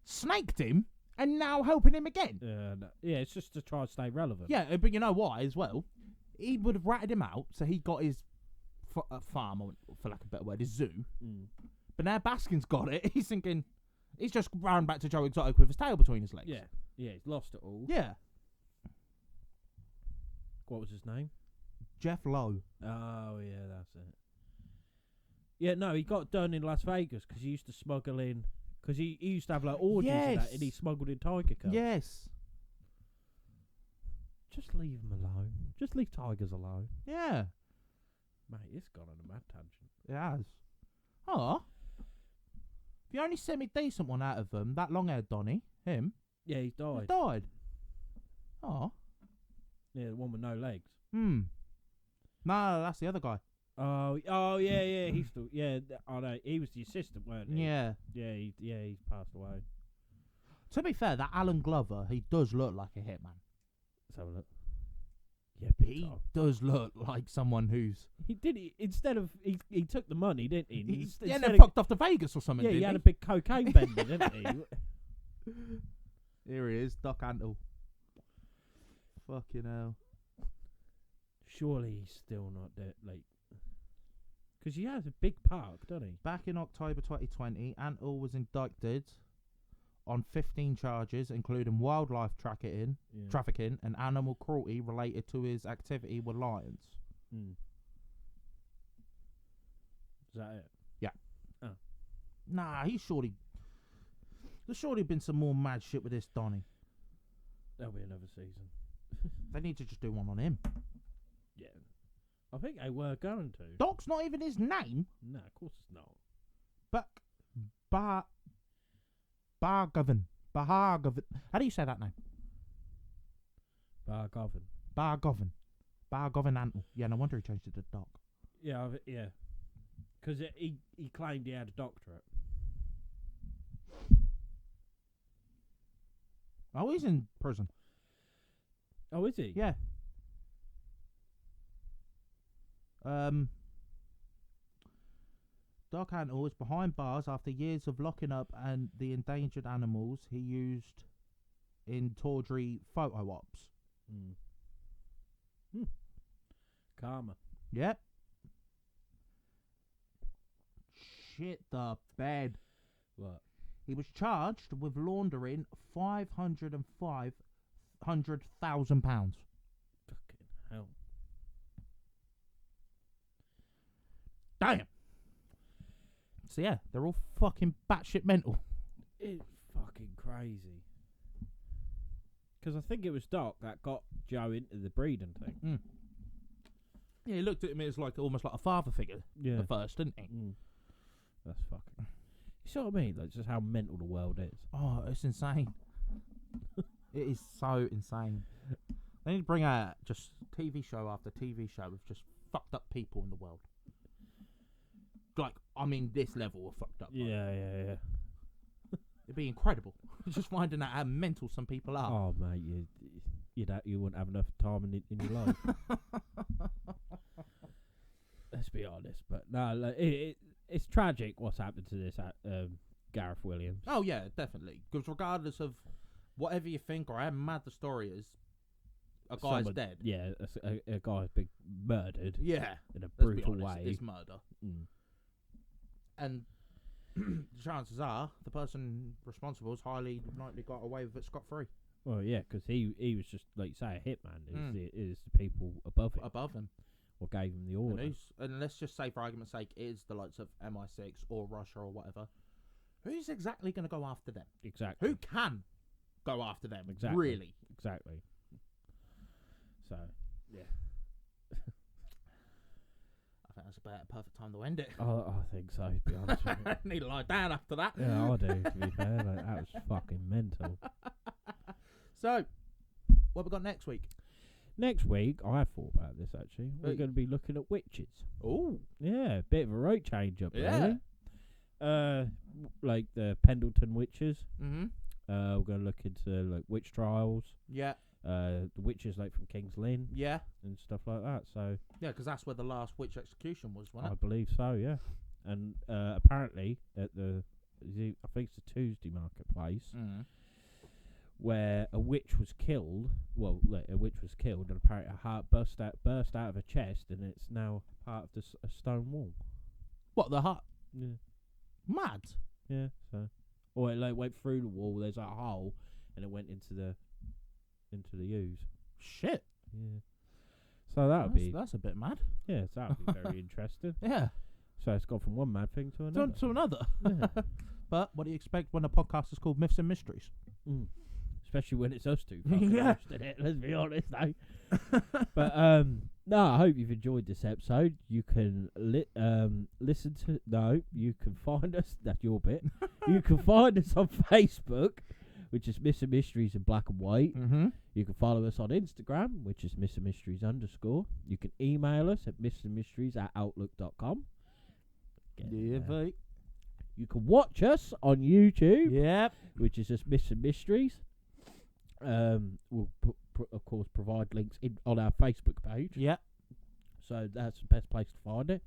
snaked him, and now helping him again. No. Yeah, it's just to try and stay relevant. Yeah, but you know why as well? He would have ratted him out, so he got his farm, or for lack of a better word, his zoo. But now Baskin's got it. He's thinking, he's just round back to Joe Exotic with his tail between his legs. Yeah, he's lost it all. Yeah. What was his name? Jeff Lowe. Oh, yeah, that's it. Yeah, no, he got done in Las Vegas because he used to smuggle in. Because he used to have like orgies and that, and he smuggled in tiger cubs. Yes. Just leave him alone. Just leave tigers alone. Yeah. Mate, it's gone on a mad tangent. It has. Oh. The only semi-decent one out of them, that long-haired Donny, him, Yeah, he's died. died. Oh. Yeah, the one with no legs. No, that's the other guy. Oh, yeah. He's still. Yeah, I know. He was the assistant, weren't he? Yeah. Yeah, he's passed away. To be fair, that Alan Glover, he does look like a hitman. Let's have a look. Yeah, big He time. does look like someone who's... Instead of he took the money, didn't he? Yeah, Instead then of- fucked off to Vegas or something, Yeah, he didn't had a big cocaine bender, didn't he? Here he is, Doc Antle. Fucking hell. Surely he's still not dead, like, because he has a big park, doesn't he? Back in October 2020, Antle was indicted on 15 charges, including wildlife trafficking and animal cruelty related to his activity with lions. Is that it? Yeah. Oh. Nah, there's surely been some more mad shit with this Donny. There'll be another season. They need to just do one on him. Yeah. I think they were going to. Doc's not even his name. No, of course it's not. Bargovin. Bargovin. How do you say that name? Bargovin. Bargovin Antle. Yeah, no wonder he changed it to Doc. Yeah, because he claimed he had a doctorate. Oh, he's in prison. Oh, is he? Yeah. Doc Antle is behind bars after years of locking up and the endangered animals he used in tawdry photo ops. Karma. Yep. Shit the bed. What? He was charged with laundering £500,000. Fucking hell. Damn. So yeah, they're all fucking batshit mental. It's fucking crazy. Because I think it was Doc that got Joe into the breeding thing. Yeah, he looked at him as like almost like a father figure at first, didn't he? That's fucking. You see what I mean? Like just how mental the world is. Oh, it's insane. It is so insane. They need to bring out just TV show after TV show of just fucked up people in the world. Like, I mean, this level of fucked up. Yeah. It'd be incredible. Just finding out how mental some people are. Oh, mate, you wouldn't have enough time in your life. Let's be honest, but no, like, it's tragic what's happened to this Gareth Williams. Oh yeah, definitely. Because regardless of whatever you think or how mad the story is, a guy's dead. Yeah, a guy's been murdered. Yeah, in a brutal way. It's murder. And chances are the person responsible is highly likely got away with it scot-free. Well, yeah, because he was just, like you say, a hitman. Is the people above him. Or gave him the order. And let's just say, for argument's sake, it is the likes of MI6 or Russia or whatever. Who's exactly going to go after them? Exactly. Who can go after them? Exactly. Really? Exactly. So, yeah. I think that's about a perfect time to end it. I think so, to be honest with you. Need to lie down after that. Yeah, I do, to be fair. Like, that was fucking mental. So, what have we got next week? Next week, I have thought about this, actually. We're going to be looking at witches. Oh. Yeah, a bit of a road change up Yeah. really. Like the Pendleton witches. Mm-hmm. We're going to look into, like, witch trials. Yeah. The witches, like, from King's Lynn. Yeah. And stuff like that, so... Yeah, because that's where the last witch execution was, wasn't I it? believe so, yeah. And apparently, at I think it's a Tuesday marketplace, where a witch was killed. Well, a witch was killed, and apparently her heart burst out of her chest, and it's now part of a stone wall. What, the heart? Yeah. Mad. Yeah. So, or it like went through the wall. There's a hole, and it went into the ooze. Shit. Yeah. So that's a bit mad. Yeah, so that would be very interesting. Yeah. So it's gone from one mad thing to another. To another. Yeah. But what do you expect when a podcast is called Myths and Mysteries? Especially when it's us two fucking Yeah. hosting it, let's be honest though. But no, I hope you've enjoyed this episode. You can listen to you can find us, that's your bit. You can find us on Facebook, which is Myths and Mysteries in black and white. You can follow us on Instagram, which is Myths and Mysteries _. You can email us at mythsandmysteries@outlook.com. Yeah, mate. You can watch us on YouTube. Yep. Which is just Myths and Mysteries. We'll of course provide links on our Facebook page. Yep. So that's the best place to find it.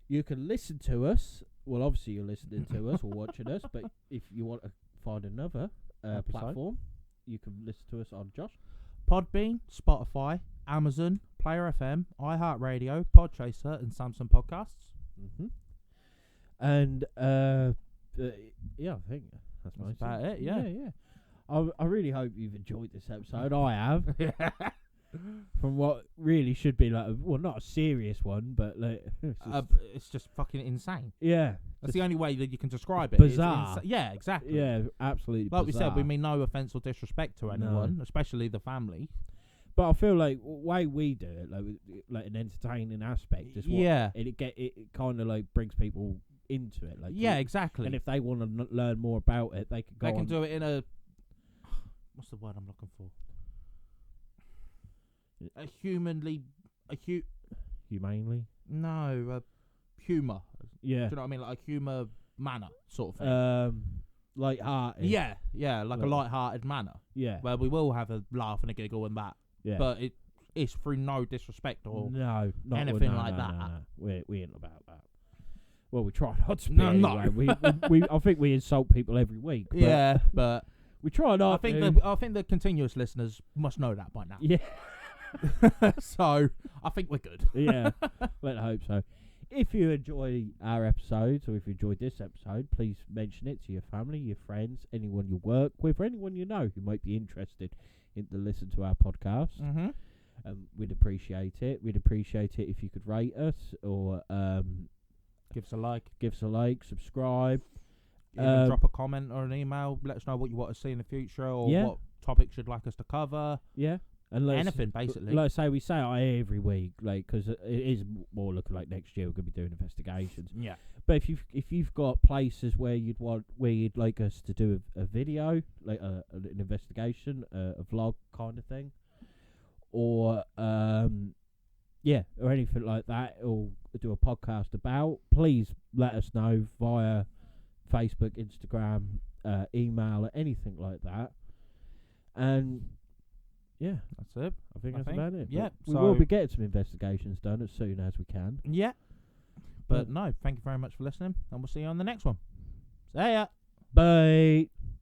You can listen to us. Well, obviously you're listening to us or watching us, but if you want to find another platform, you can listen to us on Josh. Podbean, Spotify, Amazon, Player FM, iHeartRadio, Podchaser, and Samsung Podcasts. And yeah, I think that's about it. Yeah. I really hope you've enjoyed this episode. I have. From what really should be like, not a serious one, but like it's just fucking insane. Yeah, that's the only way that you can describe it. Bizarre. Yeah, exactly. Yeah, absolutely. Like bizarre. we said, we mean no offence or disrespect to anyone, especially the family. But I feel like the way we do it, like an entertaining aspect, is what it kind of like brings people into it. Like exactly. And if they want to learn more about it, they can go. They can do it in a what's the word I'm looking for? Humanely. No, humour. Yeah. Do you know what I mean? Like a humour manner sort of thing. light-hearted. Yeah, like a Well, light-hearted manner, Yeah. where we will have a laugh and a giggle and that, Yeah. but it's through no disrespect or no, not anything no, like no, that. No. We ain't about that. Well, we try not to be No, anyway. no. we I think we insult people every week. But yeah, but we try not I think to. I think the continuous listeners must know that by now. Yeah. So I think we're good. Yeah. Let's hope so. If you enjoy our episodes, or if you enjoyed this episode, please mention it to your family, your friends, anyone you work with, or anyone you know who might be interested in to listen to our podcast. Mm-hmm. We'd appreciate it. We'd appreciate it if you could rate us or Give us a like. give us a like, subscribe. Even drop a comment or an email. Let us know what you want to see in the future or Yeah. what topics you'd like us to cover. Yeah. And Anything, basically. Like I say, we say it every week, like, because it is more looking like next year we're going to be doing investigations. Yeah. But if you've got places where you'd like us to do a video, like an investigation, a vlog kind of thing, or or anything like that, or do a podcast about, please let us know via Facebook, Instagram, email, or anything like that. And yeah, That's it. I think that's about it. Yeah, we so- will be getting some investigations done as soon as we can. Yeah. But no, thank you very much for listening, and we'll see you on the next one. See ya. Bye.